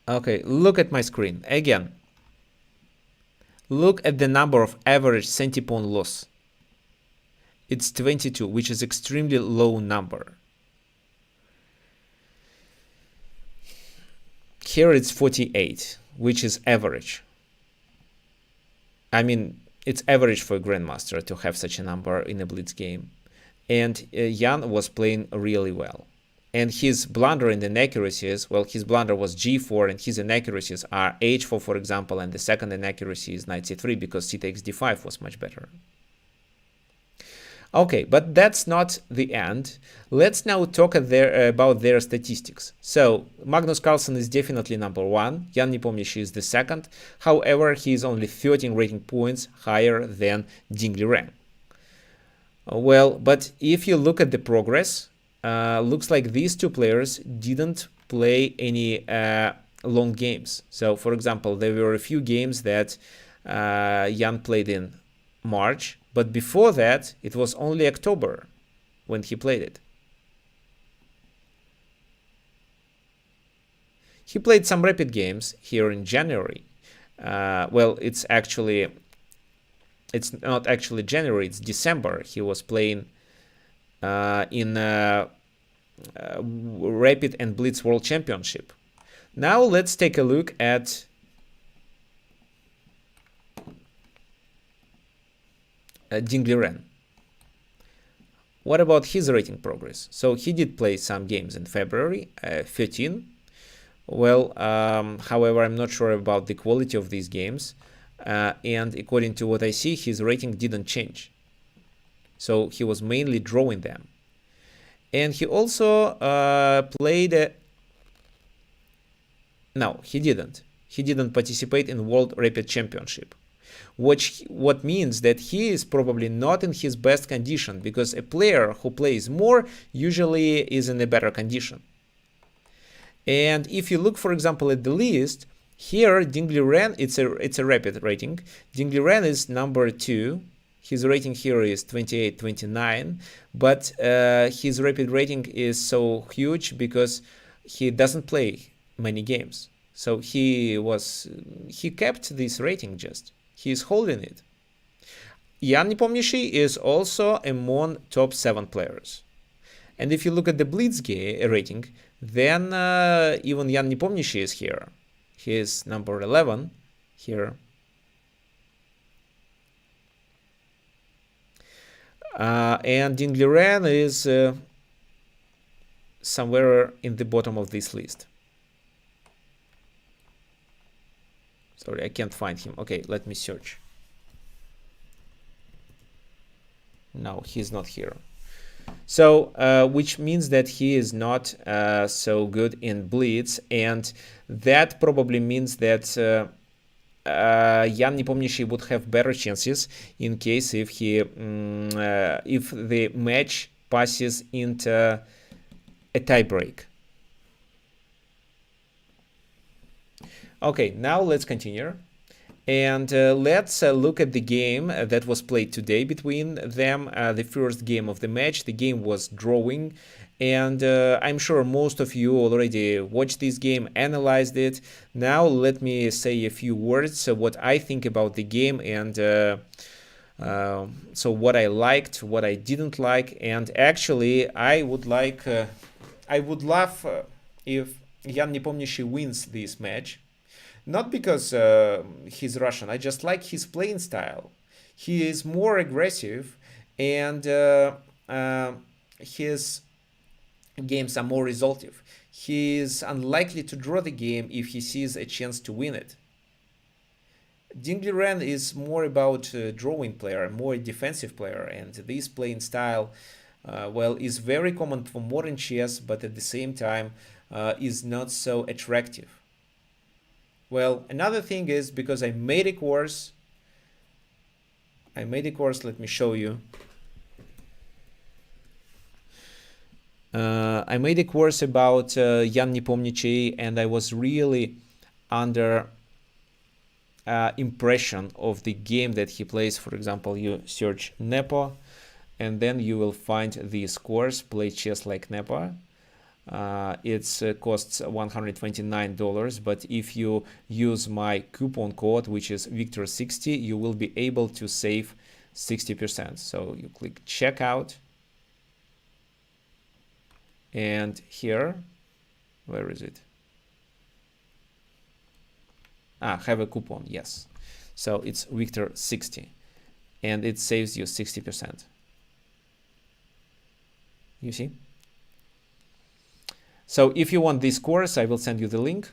Okay, look at my screen. Again, look at the number of average centipawn loss. It's 22, which is extremely low number. Here it's 48, which is average. It's average for a grandmaster to have such a number in a blitz game. And Jan was playing really well. And his blunder and inaccuracies, well, his blunder was g4, and his inaccuracies are h4, for example, and the second inaccuracy is knight c3, because c takes d5 was much better. Okay, but that's not the end. Let's now talk about their statistics. So, Magnus Carlsen is definitely number one. Ian Nepomniachtchi is the second. However, he is only 13 rating points higher than Ding Liren. Well, but if you look at the progress, looks like these two players didn't play any long games. So, for example, there were a few games that Jan played in March, but before that, it was only October when he played it. He played some rapid games here in January. Well, it's not actually January, it's December. He was playing in Rapid and Blitz World Championship. Now let's take a look at Ding Liren. What about his rating progress? So he did play some games in February, 13. Well, however, I'm not sure about the quality of these games. And according to what I see, his rating didn't change. So he was mainly drawing them. And he also played... No, he didn't. He didn't participate in World Rapid Championship. What means that he is probably not in his best condition, because a player who plays more usually is in a better condition. And if you look, for example, at the list, here Ding Liren, it's a rapid rating. Ding Liren is number 2. His rating here is 28-29, but his rapid rating is so huge because he doesn't play many games. So he kept this rating just. He is holding it. Ian Nepomniachtchi is also among top 7 players. And if you look at the Blitz rating, then even Ian Nepomniachtchi is here. He is number 11 here. And Ding Liren is somewhere in the bottom of this list. Sorry, I can't find him. Okay, let me search. No, he's not here. So, which means that he is not so good in Blitz, and that probably means that Ian Nepomniachtchi would have better chances in case if the match passes into a tiebreak. Okay, now let's continue. And let's look at the game that was played today between them. The first game of the match. The game was drawing. And I'm sure most of you already watched this game, analyzed it. Now let me say a few words what I think about the game, and so what I liked, what I didn't like. And actually I would love if Ian Nepomniachtchi wins this match. Not because he's Russian, I just like his playing style. He is more aggressive, and his games are more resolutive. He is unlikely to draw the game if he sees a chance to win it. Ding Liren is more about a drawing player, more a defensive player, and this playing style, well, is very common for modern chess, but at the same time is not so attractive. Well, another thing is because I made a course, let me show you. I made a course about Ian Nepomniachtchi, and I was really under impression of the game that he plays. For example, you search Nepo, and then you will find this course, Play Chess Like Nepo. It costs $129, but if you use my coupon code, which is Victor60, you will be able to save 60%. So you click checkout, and here, where is it? Have a coupon, yes. So it's Victor60, and it saves you 60%. You see? So if you want this course, I will send you the link.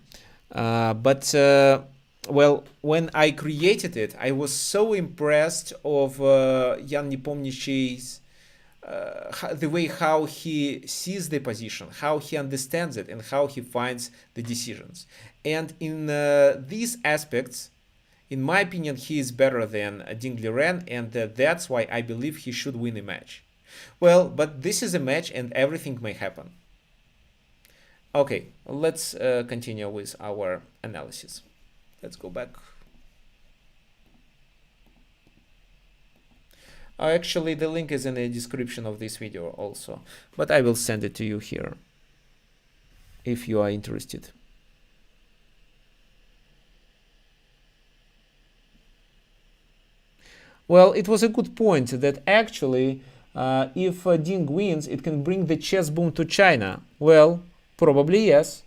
Well, when I created it, I was so impressed of Ian Nepomniachtchi's the way how he sees the position, how he understands it, and how he finds the decisions. And in these aspects, in my opinion, he is better than Ding Liren, and that's why I believe he should win a match. Well, but this is a match and everything may happen. Okay, let's continue with our analysis. Let's go back. Actually, the link is in the description of this video also, but I will send it to you here if you are interested. Well, it was a good point that actually if Ding wins, it can bring the chess boom to China. Well, probably yes.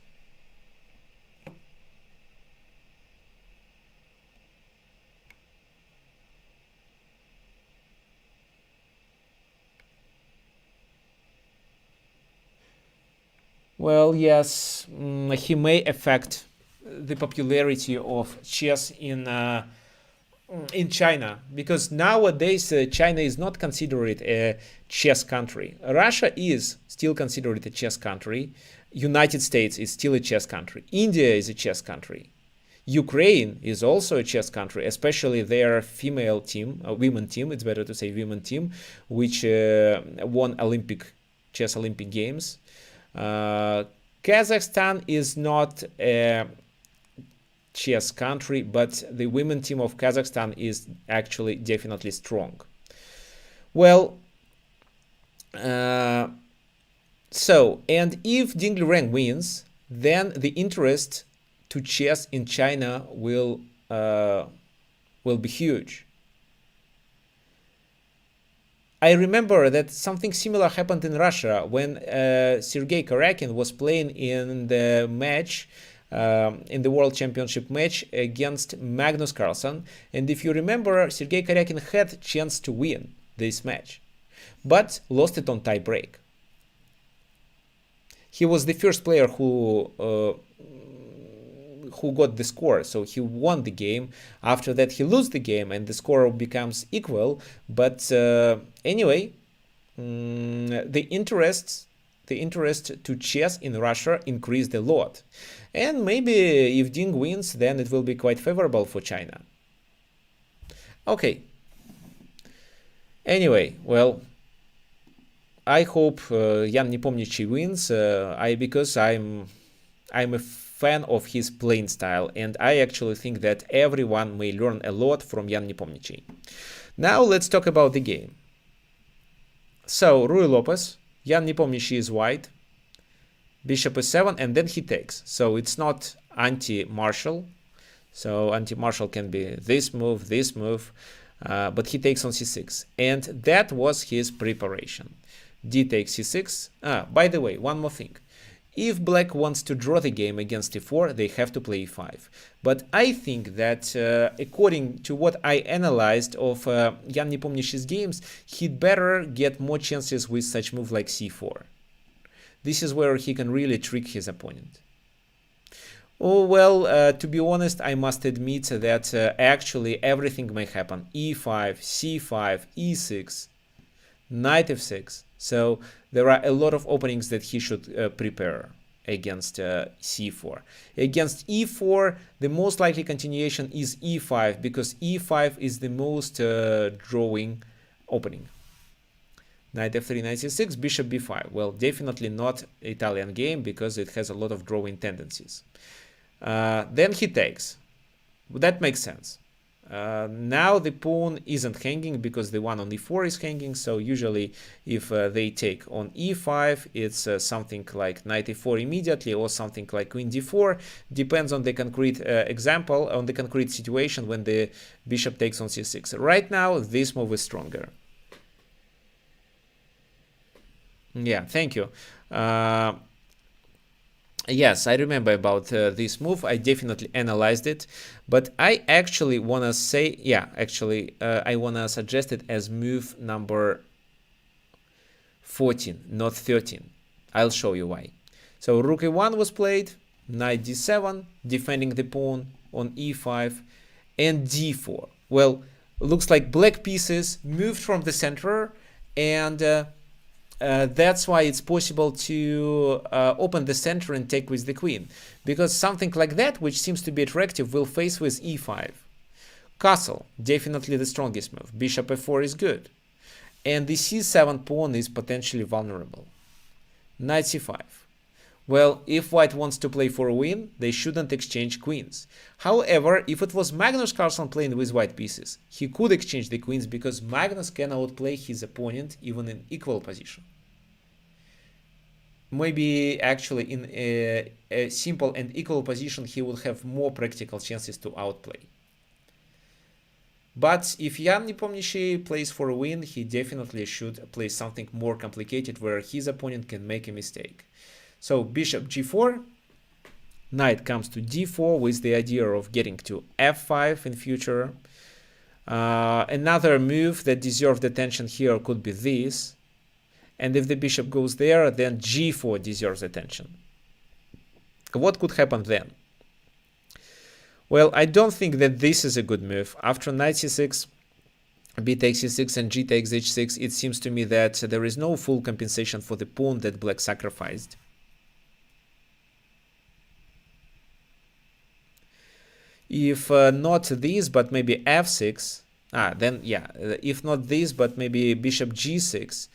Well, yes, he may affect the popularity of chess in China, because nowadays China is not considered a chess country. Russia is still considered a chess country. United States is still a chess country. India is a chess country. Ukraine is also a chess country, especially their female team, women team, it's better to say women team, which won chess Olympic Games. Kazakhstan is not a chess country, but the women team of Kazakhstan is actually definitely strong. Well, so, and if Ding Liren wins, then the interest to chess in China will be huge. I remember that something similar happened in Russia when Sergei Karyakin was playing in the match, in the World Championship match against Magnus Carlsen. And if you remember, Sergei Karyakin had a chance to win this match, but lost it on tie break. He was the first player who got the score, so he won the game. After that, he lost the game, and the score becomes equal. But anyway, the interest to chess in Russia increased a lot, and maybe if Ding wins, then it will be quite favorable for China. Okay. Anyway, well, I hope Ian Nepomniatchi wins. Because I'm a fan of his playing style, and I actually think that everyone may learn a lot from Ian Nepomniatchi. Now let's talk about the game. So Ruy Lopez, Ian Nepomniatchi is white, bishop e7, and then he takes. So it's not anti-martial. So anti-martial can be this move, but he takes on c6, and that was his preparation. D takes c6. By the way, one more thing. If black wants to draw the game against e4, they have to play e5. But I think that according to what I analyzed of Ian Nepomniatchi's games, he'd better get more chances with such move like c4. This is where he can really trick his opponent. Oh, well, to be honest, I must admit that actually everything may happen. e5, c5, e6, knight f6. So there are a lot of openings that he should prepare against c4. Against e4, the most likely continuation is e5, because e5 is the most drawing opening. Knight f3, knight c6, bishop b5. Well, definitely not Italian game, because it has a lot of drawing tendencies. Then he takes. That makes sense. Now the pawn isn't hanging because the one on e4 is hanging, so usually if they take on e5, it's something like knight e4 immediately, or something like queen d4. Depends on the concrete example, on the concrete situation when the bishop takes on c6. Right now, this move is stronger. Yeah, thank you. Yes, I remember about this move. I definitely analyzed it, but I actually want to say, I want to suggest it as move number 14, not 13. I'll show you why. So rook e1 was played, knight d7, defending the pawn on e5, and d4. Well, looks like black pieces moved from the center, and that's why it's possible to open the center and take with the queen, because something like that, which seems to be attractive, will face with e5. Castle, definitely the strongest move. Bishop f4 is good. And the c7 pawn is potentially vulnerable. Knight c5. Well, if white wants to play for a win, they shouldn't exchange queens. However, if it was Magnus Carlsen playing with white pieces, he could exchange the queens because Magnus can outplay his opponent even in equal position. Maybe actually in a simple and equal position he would have more practical chances to outplay. But if Ian Nepomniatchi plays for a win, he definitely should play something more complicated where his opponent can make a mistake. So bishop g4, knight comes to d4 with the idea of getting to f5 in future. Another move that deserved attention here could be this. And if the bishop goes there, then g4 deserves attention. What could happen then? Well, I don't think that this is a good move. After knight c6, b takes c6 and g takes h6, it seems to me that there is no full compensation for the pawn that black sacrificed. If not this, but maybe f6, then yeah, if not this, but maybe bishop g6,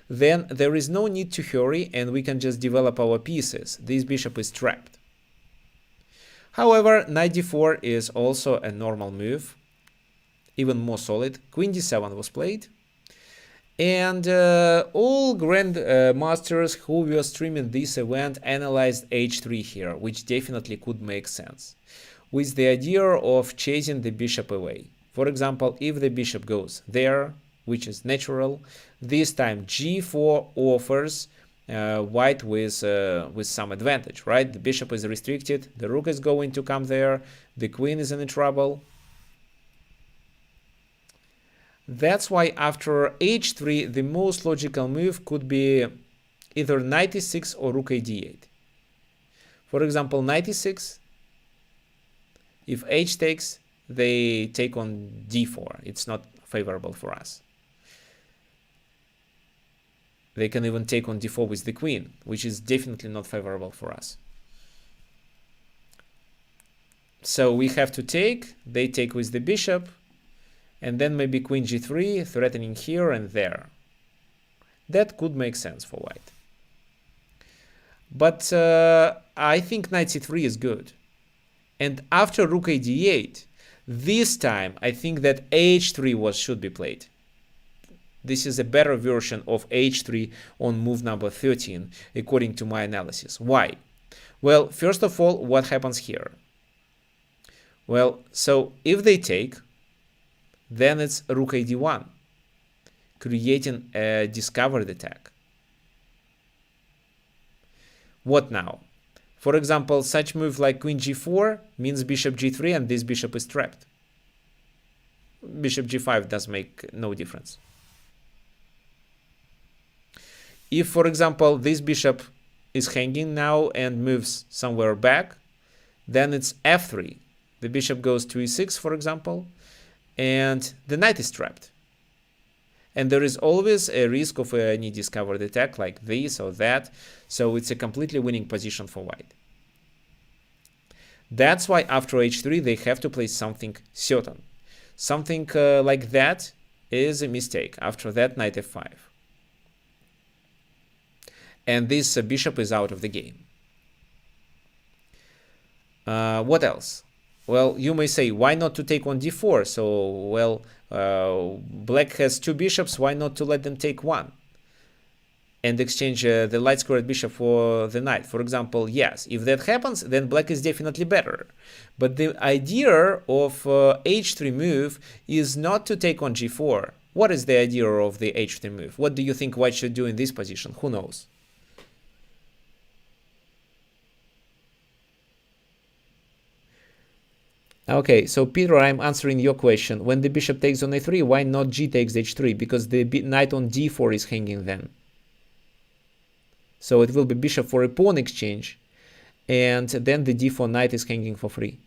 then there is no need to hurry and we can just develop our pieces. This bishop is trapped. However, knight d4 is also a normal move, even more solid. Queen d7 was played. And all grand masters who were streaming this event analyzed h3 here, which definitely could make sense, with the idea of chasing the bishop away. For example, if the bishop goes there, which is natural, this time g4 offers white with some advantage, right? The bishop is restricted, the rook is going to come there, the queen is in trouble. That's why after h3, the most logical move could be either knight e6 or rook a d8. For example, knight e6, if h takes, they take on d4. It's not favorable for us. They can even take on d4 with the queen, which is definitely not favorable for us. So we have to take, they take with the bishop, and then maybe queen g3, threatening here and there. That could make sense for white. But I think knight c3 is good. And after rook a d8, this time I think that h3 should be played. This is a better version of h3 on move number 13, according to my analysis. Why? Well, first of all, what happens here? Well, so if they take, then it's rook a d1, creating a discovered attack. What now? For example, such move like queen g4 means bishop g3 and this bishop is trapped. Bishop g5 does make no difference. If, for example, this bishop is hanging now and moves somewhere back, then it's f3. The bishop goes to e6, for example, and the knight is trapped. And there is always a risk of any discovered attack like this or that, so it's a completely winning position for white. That's why after h3 they have to play something certain. Something like that is a mistake. After that, knight f5. And this bishop is out of the game. What else? Well, you may say, why not to take on d4? So, well, black has two bishops, why not to let them take one? And exchange the light squared bishop for the knight. For example, yes, if that happens, then black is definitely better. But the idea of h3 move is not to take on g4. What is the idea of the h3 move? What do you think white should do in this position? Who knows? Okay, so Peter, I'm answering your question. When the bishop takes on a3, why not g takes h3? Because the knight on d4 is hanging then. So it will be bishop for a pawn exchange, and then the d4 knight is hanging for free.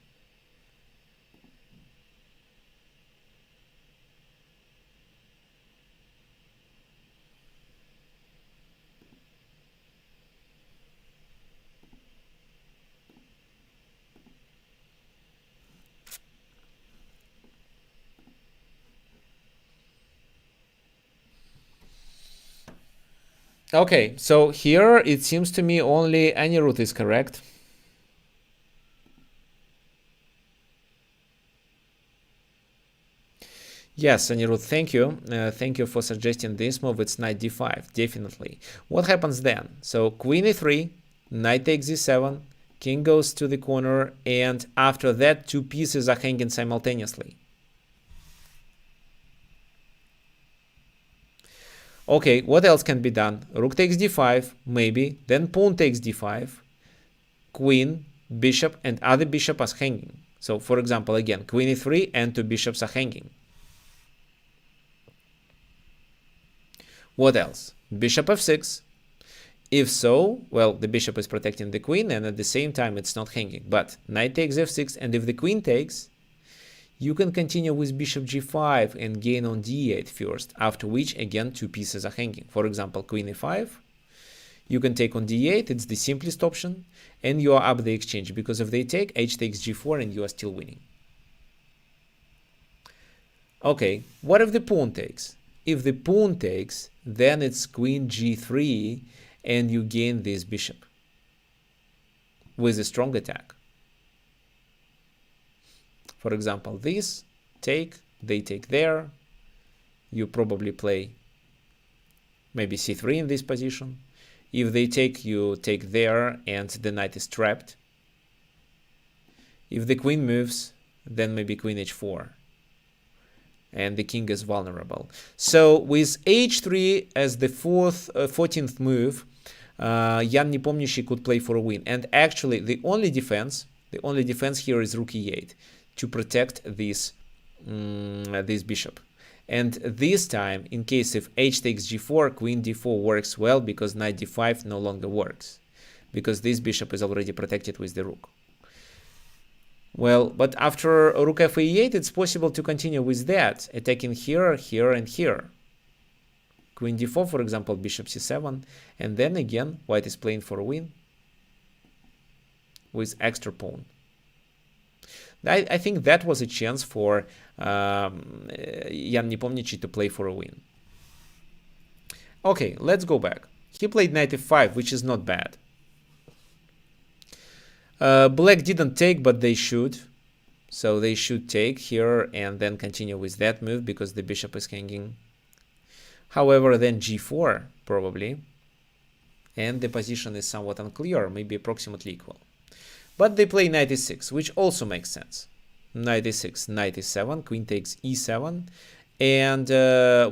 Okay, so here it seems to me only any route is correct. Yes, Anirudh, thank you. Thank you for suggesting this move. It's knight d5, definitely. What happens then? So queen e3, knight takes e7, king goes to the corner, and after that, two pieces are hanging simultaneously. Okay, what else can be done? Rook takes d5, maybe. Then pawn takes d5, queen, bishop, and other bishop are hanging. So, for example, again, queen e3 and two bishops are hanging. What else? Bishop f6. If so, well, the bishop is protecting the queen, and at the same time it's not hanging. But knight takes f6, and if the queen takes, you can continue with bishop g5 and gain on d8 first, after which, again, two pieces are hanging. For example, queen e5. You can take on d8, it's the simplest option, and you are up the exchange, because if they take, h takes g4, and you are still winning. Okay, what if the pawn takes? If the pawn takes, then it's queen g3, and you gain this bishop with a strong attack. For example, this, take, they take there. You probably play maybe c3 in this position. If they take, you take there, and the knight is trapped. If the queen moves, then maybe queen h4. And the king is vulnerable. So with h3 as the 14th move, Ian Nepomniatchi could play for a win. And actually, the only defense here is rook e8 to protect this bishop. And this time, in case if h takes g4, queen d4 works well, because knight d5 no longer works, because this bishop is already protected with the rook. Well, but after rook f8, it's possible to continue with that, attacking here, here, and here. Queen d4, for example, bishop c7, and then again, white is playing for a win with extra pawn. I think that was a chance for Ian Nepomniatchi to play for a win. Okay, let's go back. He played knight f5, which is not bad. Black didn't take, but they should. So they should take here and then continue with that move, because the bishop is hanging. However, then g4, probably. And the position is somewhat unclear, maybe approximately equal. But they play knight e6, which also makes sense. Knight e6, knight e7, queen takes e7. And,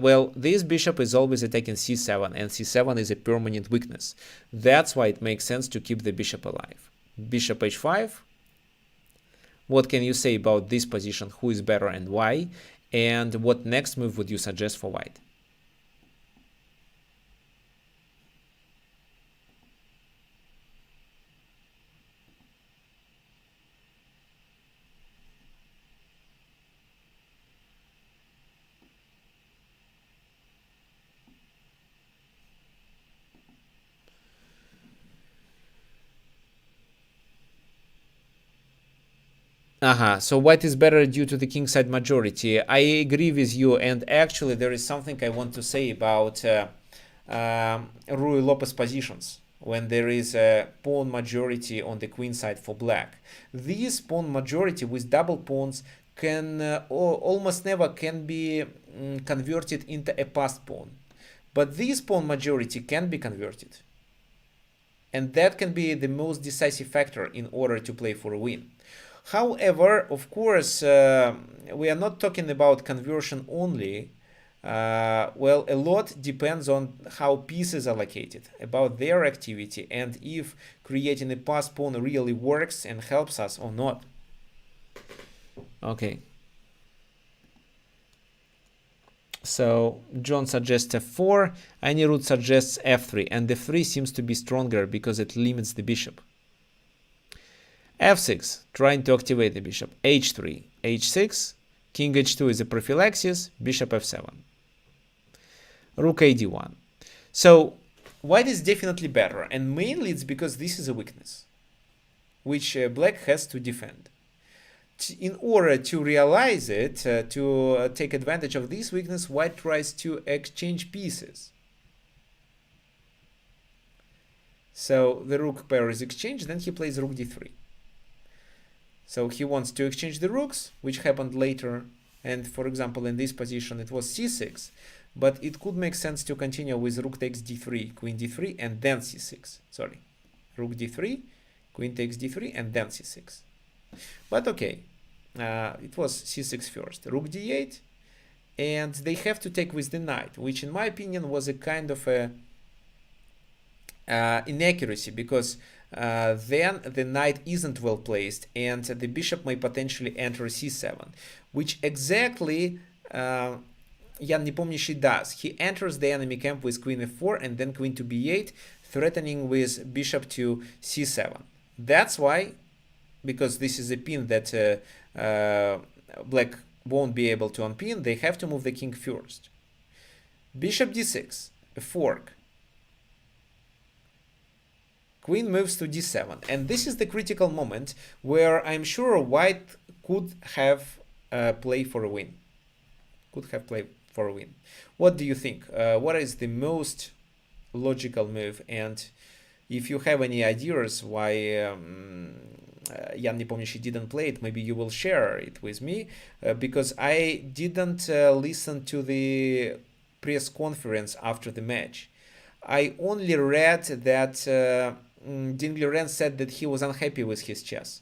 well, this bishop is always attacking c7, and c7 is a permanent weakness. That's why it makes sense to keep the bishop alive. Bishop h5. What can you say about this position? Who is better and why? And what next move would you suggest for white? So white is better due to the kingside majority. I agree with you, and actually there is something I want to say about Ruy Lopez positions when there is a pawn majority on the queen side for black. This pawn majority with double pawns can almost never can be converted into a passed pawn. But this pawn majority can be converted. And that can be the most decisive factor in order to play for a win. However, of course, we are not talking about conversion only. Well, a lot depends on how pieces are located, about their activity, and if creating a pass pawn really works and helps us or not. Okay. So John suggests f4, Anirudh suggests f3, and f3 seems to be stronger because it limits the bishop. f6, trying to activate the bishop. h3, h6, king h2 is a prophylaxis, bishop f7. Rook a d1. So white is definitely better, and mainly it's because this is a weakness, which black has to defend. In order to realize it, to take advantage of this weakness, white tries to exchange pieces. So the rook pair is exchanged, then he plays rook d3. So he wants to exchange the rooks, which happened later. And for example, in this position, it was c6. But it could make sense to continue with rook takes d3, queen d3, and then c6. Sorry, rook d3, queen takes d3, and then c6. But okay, it was c6 first, rook d8, and they have to take with the knight, which in my opinion was a kind of a inaccuracy, because then the knight isn't well placed and the bishop may potentially enter c7, which exactly Ian Nepomniatchi does. He enters the enemy camp with queen f4 and then queen to b8, threatening with bishop to c7. That's why, because this is a pin that black won't be able to unpin, they have to move the king first. Bishop d6, a fork. Queen moves to d7, and this is the critical moment where I'm sure white could have played for a win. What do you think? What is the most logical move? And if you have any ideas why Ian Nepomniatchi didn't play it, maybe you will share it with me, because I didn't listen to the press conference after the match. I only read that Ding Liren said that he was unhappy with his chess.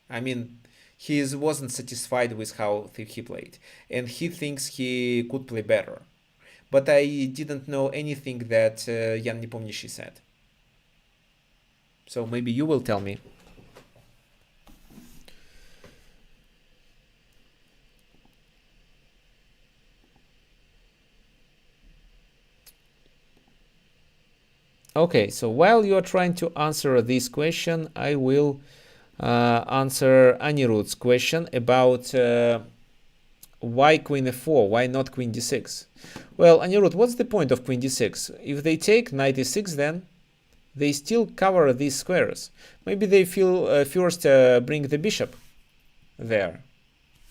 I mean, he wasn't satisfied with how he played, and he thinks he could play better. But I didn't know anything that Ian Nepomniatchi said. So maybe you will tell me. Okay, so while you are trying to answer this question, I will answer Anirudh's question about why queen f4, why not queen d6? Well, Anirudh, what's the point of queen d6? If they take knight e6, then they still cover these squares. Maybe they feel first bring the bishop there,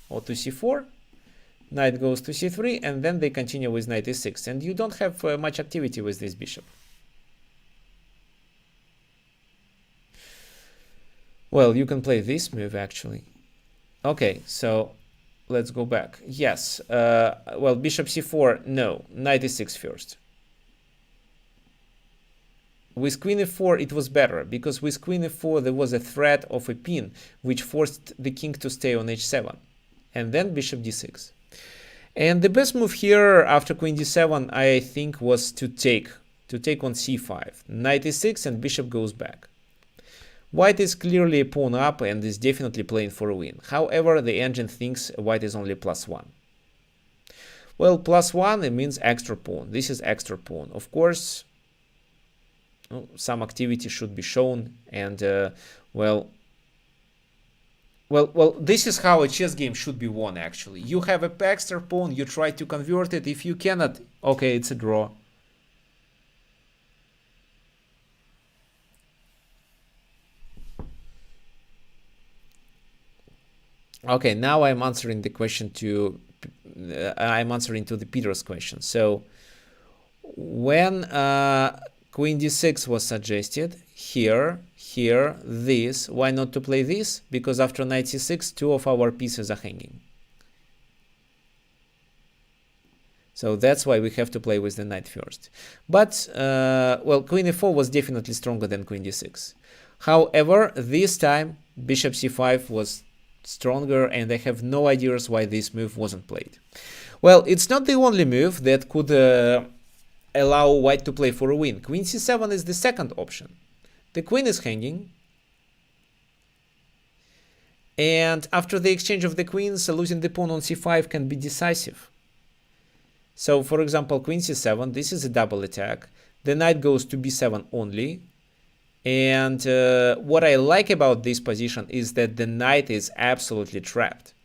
or to c4, knight goes to c3, and then they continue with knight e6, and you don't have much activity with this bishop. Well, you can play this move actually. Okay, so let's go back. Yes, well, bishop c4, no, knight e6 first. With queen f4 it was better, because with queen f4 there was a threat of a pin which forced the king to stay on h7, and then bishop d6. And the best move here after queen d7, I think, was to take on c5, knight e6, and bishop goes back. White is clearly a pawn up and is definitely playing for a win. However, the engine thinks white is only +1. Well, +1, it means extra pawn. This is extra pawn. Of course, some activity should be shown, and well, this is how a chess game should be won actually. You have a extra pawn, you try to convert it. If you cannot, okay, it's a draw. Okay, now I'm answering the question to the Peter's question. So when queen d6 was suggested, here, this, why not to play this? Because after knight c6, two of our pieces are hanging. So that's why we have to play with the knight first. But, well, queen e4 was definitely stronger than queen d6. However, this time, bishop c5 was stronger, and I have no ideas why this move wasn't played. Well, it's not the only move that could allow white to play for a win. Queen c7 is the second option. The queen is hanging, and after the exchange of the queens, losing the pawn on c5 can be decisive. So, for example, queen c7, this is a double attack. The knight goes to b7 only. And what I like about this position is that the knight is absolutely trapped.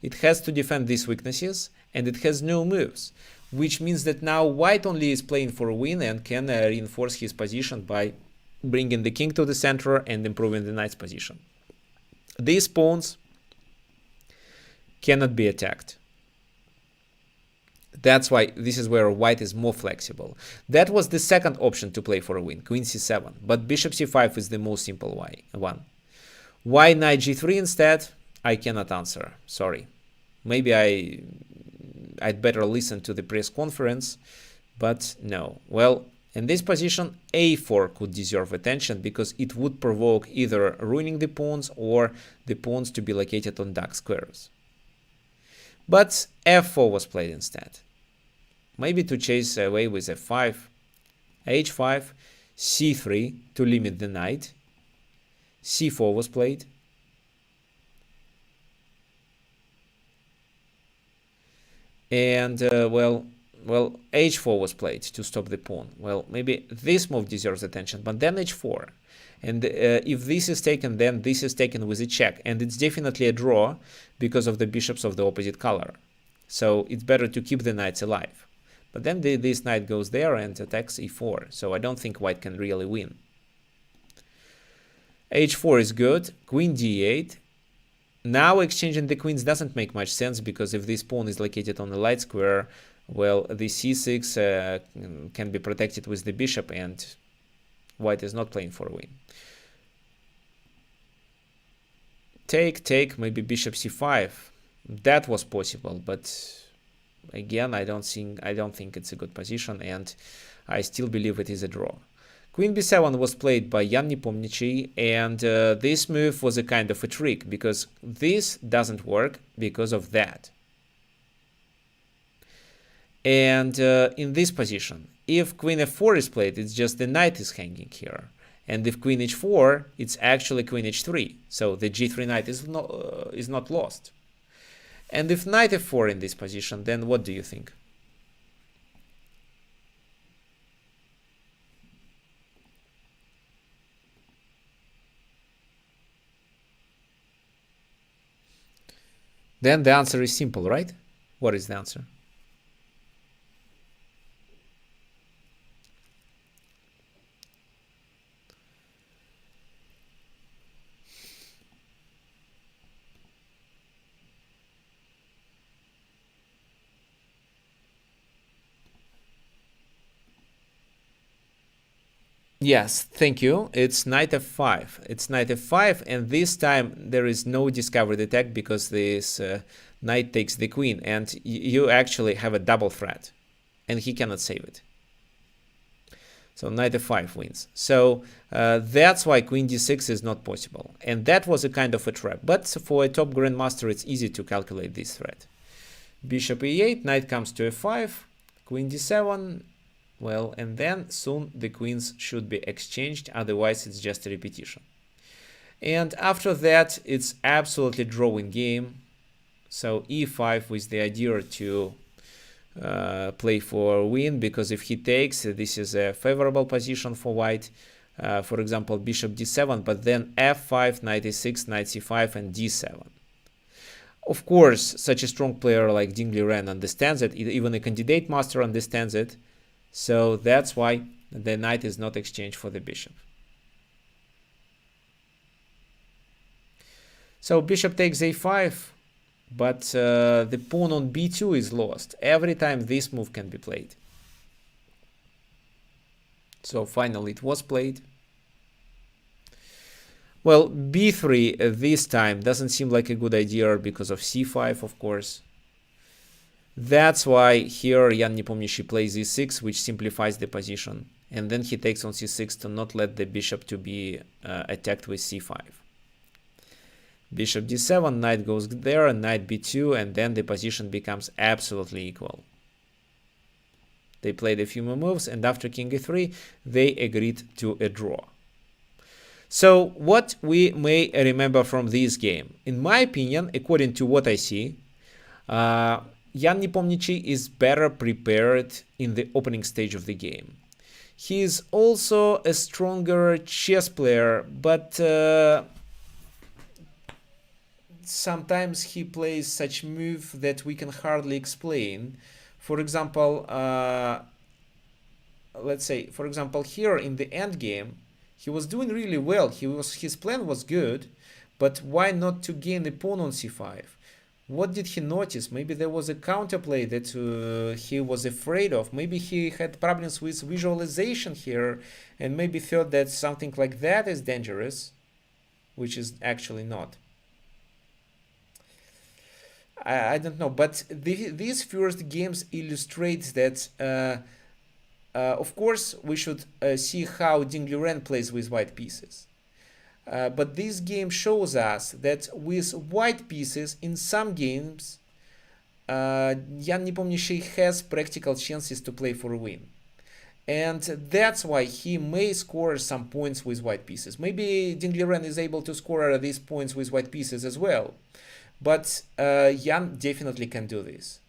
It has to defend these weaknesses, and it has no moves, which means that now white only is playing for a win and can reinforce his position by bringing the king to the center and improving the knight's position. These pawns cannot be attacked. That's why this is where white is more flexible. That was the second option to play for a win, queen c7, but bishop c5 is the most simple one. Why knight g3 instead? I cannot answer, sorry. Maybe I'd better listen to the press conference, but no. Well, in this position, a4 could deserve attention because it would provoke either ruining the pawns or the pawns to be located on dark squares. But f4 was played instead. Maybe to chase away with f5, h5, c3 to limit the knight. c4 was played. And well, h4 was played to stop the pawn. Well, maybe this move deserves attention, but then h4. And if this is taken, then this is taken with a check. And it's definitely a draw because of the bishops of the opposite color. So it's better to keep the knights alive. But then this knight goes there and attacks e4. So I don't think white can really win. h4 is good. Queen d8. Now exchanging the queens doesn't make much sense because if this pawn is located on the light square, well, the c6 can be protected with the bishop and white is not playing for a win. Take, maybe bishop c5. That was possible, but again, I don't think it's a good position, and I still believe it is a draw. Queen b7 was played by Ian Nepomniatchi, and this move was a kind of a trick because this doesn't work because of that. And in this position, if queen f4 is played, it's just the knight is hanging here. And if queen h4, it's actually queen h3. So the g3 knight is not lost. And if knight f4 in this position, then what do you think? Then the answer is simple, right? What is the answer? Yes, thank you. It's knight f5. It's knight f5, and this time there is no discovered attack because this knight takes the queen, and you actually have a double threat, and he cannot save it. So knight f5 wins. So that's why queen d6 is not possible, and that was a kind of a trap. But for a top grandmaster, it's easy to calculate this threat. Bishop e8, knight comes to f5, queen d7. Well, and then soon the queens should be exchanged, otherwise it's just a repetition. And after that, it's absolutely drawing game. So e5 with the idea to play for a win, because if he takes, this is a favorable position for white. For example, bishop d7, but then f5, knight e6, knight c5, and d7. Of course, such a strong player like Ding Liren understands it, even a candidate master understands it. So that's why the knight is not exchanged for the bishop. So bishop takes a5, but the pawn on b2 is lost. Every time this move can be played. So finally it was played. Well, b3 this time doesn't seem like a good idea because of c5, of course. That's why here Ian Nepomniatchi plays e6, which simplifies the position. And then he takes on c6 to not let the bishop to be attacked with c5. Bishop d7, knight goes there, knight b2, and then the position becomes absolutely equal. They played a few more moves, and after king e3, they agreed to a draw. So what we may remember from this game? In my opinion, according to what I see, Ian Nepomniatchi is better prepared in the opening stage of the game. He is also a stronger chess player, but sometimes he plays such move that we can hardly explain. For example, let's say, for example, here in the endgame, he was doing really well. His plan was good, but why not to gain the pawn on c5? What did he notice? Maybe there was a counterplay that he was afraid of. Maybe he had problems with visualization here, and maybe thought that something like that is dangerous, which is actually not. I don't know, but these first games illustrates that. Of course, we should see how Ding Liren plays with white pieces. But this game shows us that with white pieces, in some games, Ian Nepomniatchi has practical chances to play for a win. And that's why he may score some points with white pieces. Maybe Ding Liren is able to score these points with white pieces as well. But Ian definitely can do this.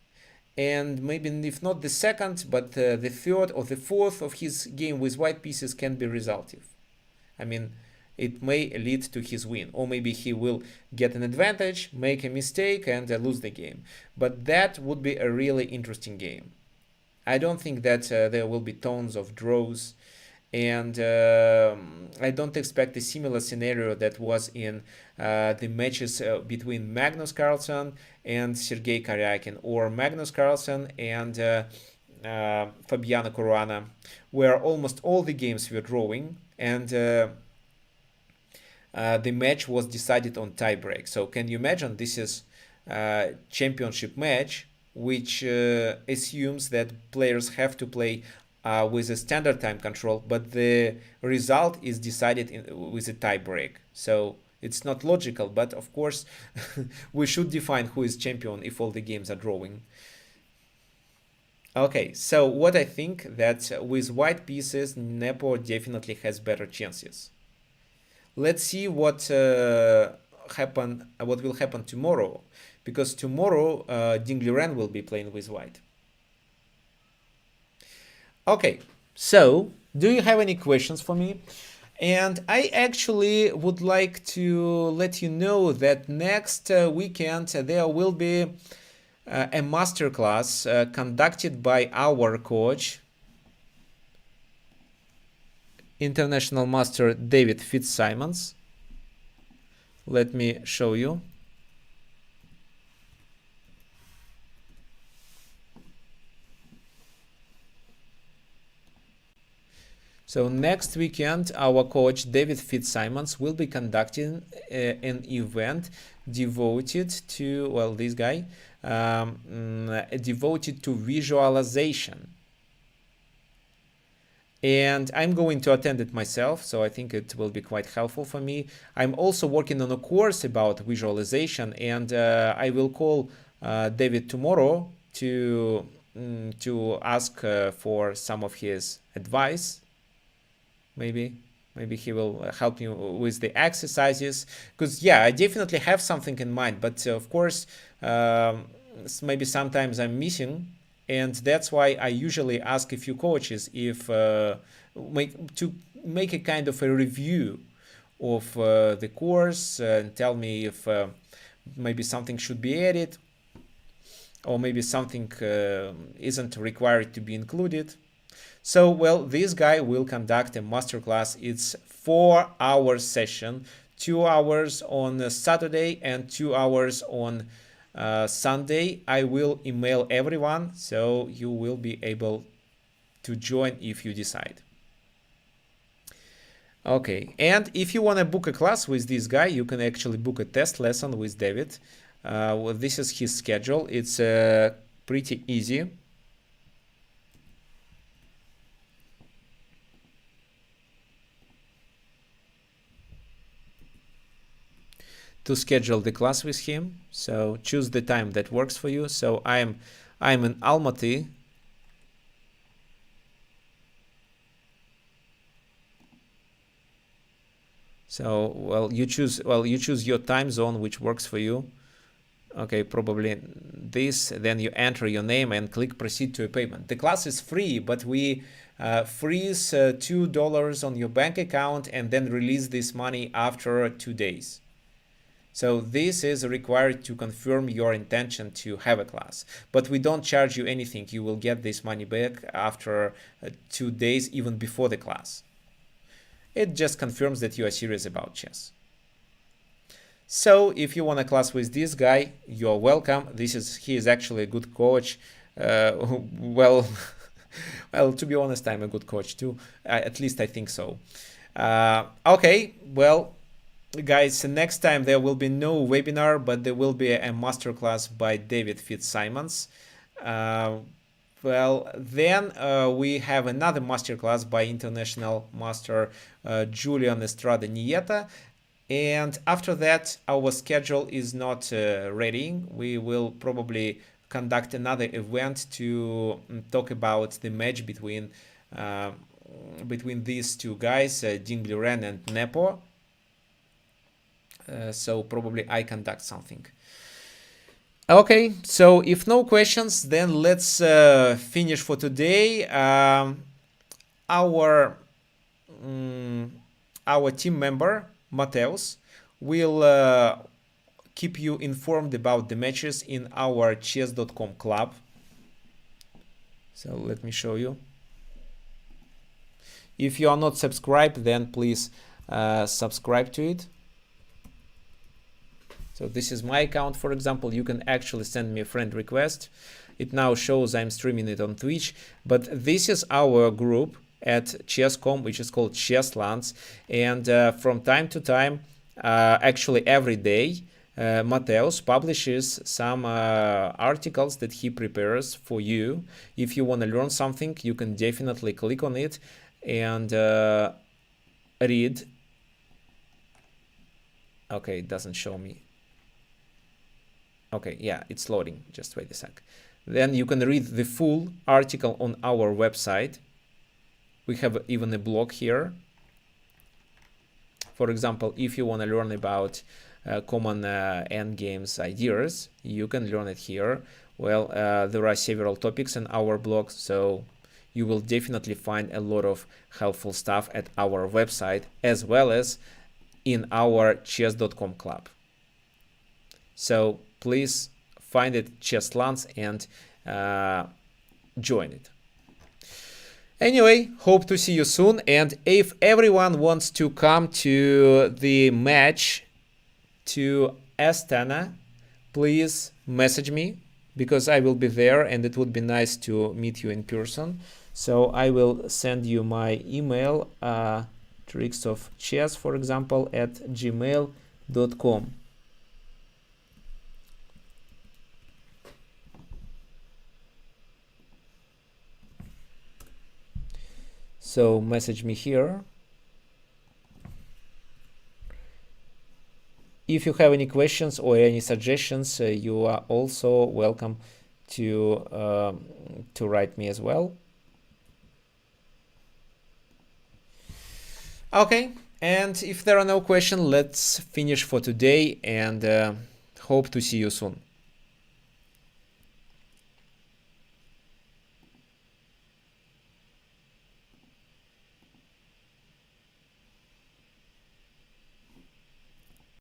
And maybe if not the second, but the third or the fourth of his game with white pieces can be resultive. I mean, it may lead to his win, or maybe he will get an advantage, make a mistake, and lose the game. But that would be a really interesting game. I don't think that there will be tons of draws, and I don't expect a similar scenario that was in the matches between Magnus Carlsen and Sergei Karyakin, or Magnus Carlsen and Fabiano Caruana, where almost all the games were drawing, and the match was decided on tiebreak. So can you imagine? This is a championship match, which assumes that players have to play with a standard time control, but the result is decided with a tiebreak. So it's not logical, but of course we should define who is champion if all the games are drawing. Okay, so what I think that with white pieces, Nepo definitely has better chances. Let's see what what will happen tomorrow, because tomorrow Ding Liren will be playing with white. Okay, so do you have any questions for me? And I actually would like to let you know that next weekend there will be a masterclass conducted by our coach, International Master David Fitzsimons. Let me show you. So next weekend, our coach David Fitzsimons will be conducting an event devoted to, well, this guy, devoted to visualization. And I'm going to attend it myself, so I think it will be quite helpful for me. I'm also working on a course about visualization, and I will call David tomorrow to ask for some of his advice. Maybe he will help you with the exercises, because yeah, I definitely have something in mind, but of course maybe sometimes I'm missing, and that's why I usually ask a few coaches if to make a kind of a review of the course and tell me if maybe something should be added, or maybe something isn't required to be included. So, well, this guy will conduct a masterclass. It's 4-hour session, 2 hours on Saturday and 2 hours on Sunday. I will email everyone, so you will be able to join if you decide. Okay, and if you want to book a class with this guy, you can actually book a test lesson with David. Well, this is his schedule. It's pretty easy. To schedule the class with him, so choose the time that works for you. So I'm in Almaty. So you choose your time zone which works for you. Okay, probably this. Then you enter your name and click proceed to a payment. The class is free, but we freeze $2 on your bank account and then release this money after 2 days. So this is required to confirm your intention to have a class. But we don't charge you anything. You will get this money back after 2 days, even before the class. It just confirms that you are serious about chess. So if you want a class with this guy, you're welcome. He is actually a good coach. Well, well, to be honest, I'm a good coach too. At least I think so. Okay, well, guys, next time there will be no webinar, but there will be a masterclass by David Fitzsimons. Well, then we have another masterclass by international master Julian Estrada Nieta. And after that, our schedule is not ready. We will probably conduct another event to talk about the match between these two guys, Ding Liren and Nepo. So probably I conduct something. Okay, so if no questions, then let's finish for today. Our team member Mateus will keep you informed about the matches in our chess.com club. So let me show you. If you are not subscribed, then please subscribe to it. So this is my account, for example. You can actually send me a friend request. It now shows I'm streaming it on Twitch, but this is our group at chess.com, which is called Chesslands. And from time to time, actually every day, Mateus publishes some articles that he prepares for you. If you want to learn something, you can definitely click on it and read. Okay, it doesn't show me. Okay, yeah, it's loading. Just wait a sec. Then you can read the full article on our website. We have even a blog here. For example, if you want to learn about common endgames ideas, you can learn it here. Well, there are several topics in our blog, so you will definitely find a lot of helpful stuff at our website, as well as in our chess.com club. So please find it, Chesslands, and join it. Anyway, hope to see you soon. And if everyone wants to come to the match to Astana, please message me, because I will be there and it would be nice to meet you in person. So I will send you my email, tricksofchess, for example, at gmail.com. So message me here. If you have any questions or any suggestions, you are also welcome to write me as well. Okay, and if there are no questions, let's finish for today, and hope to see you soon.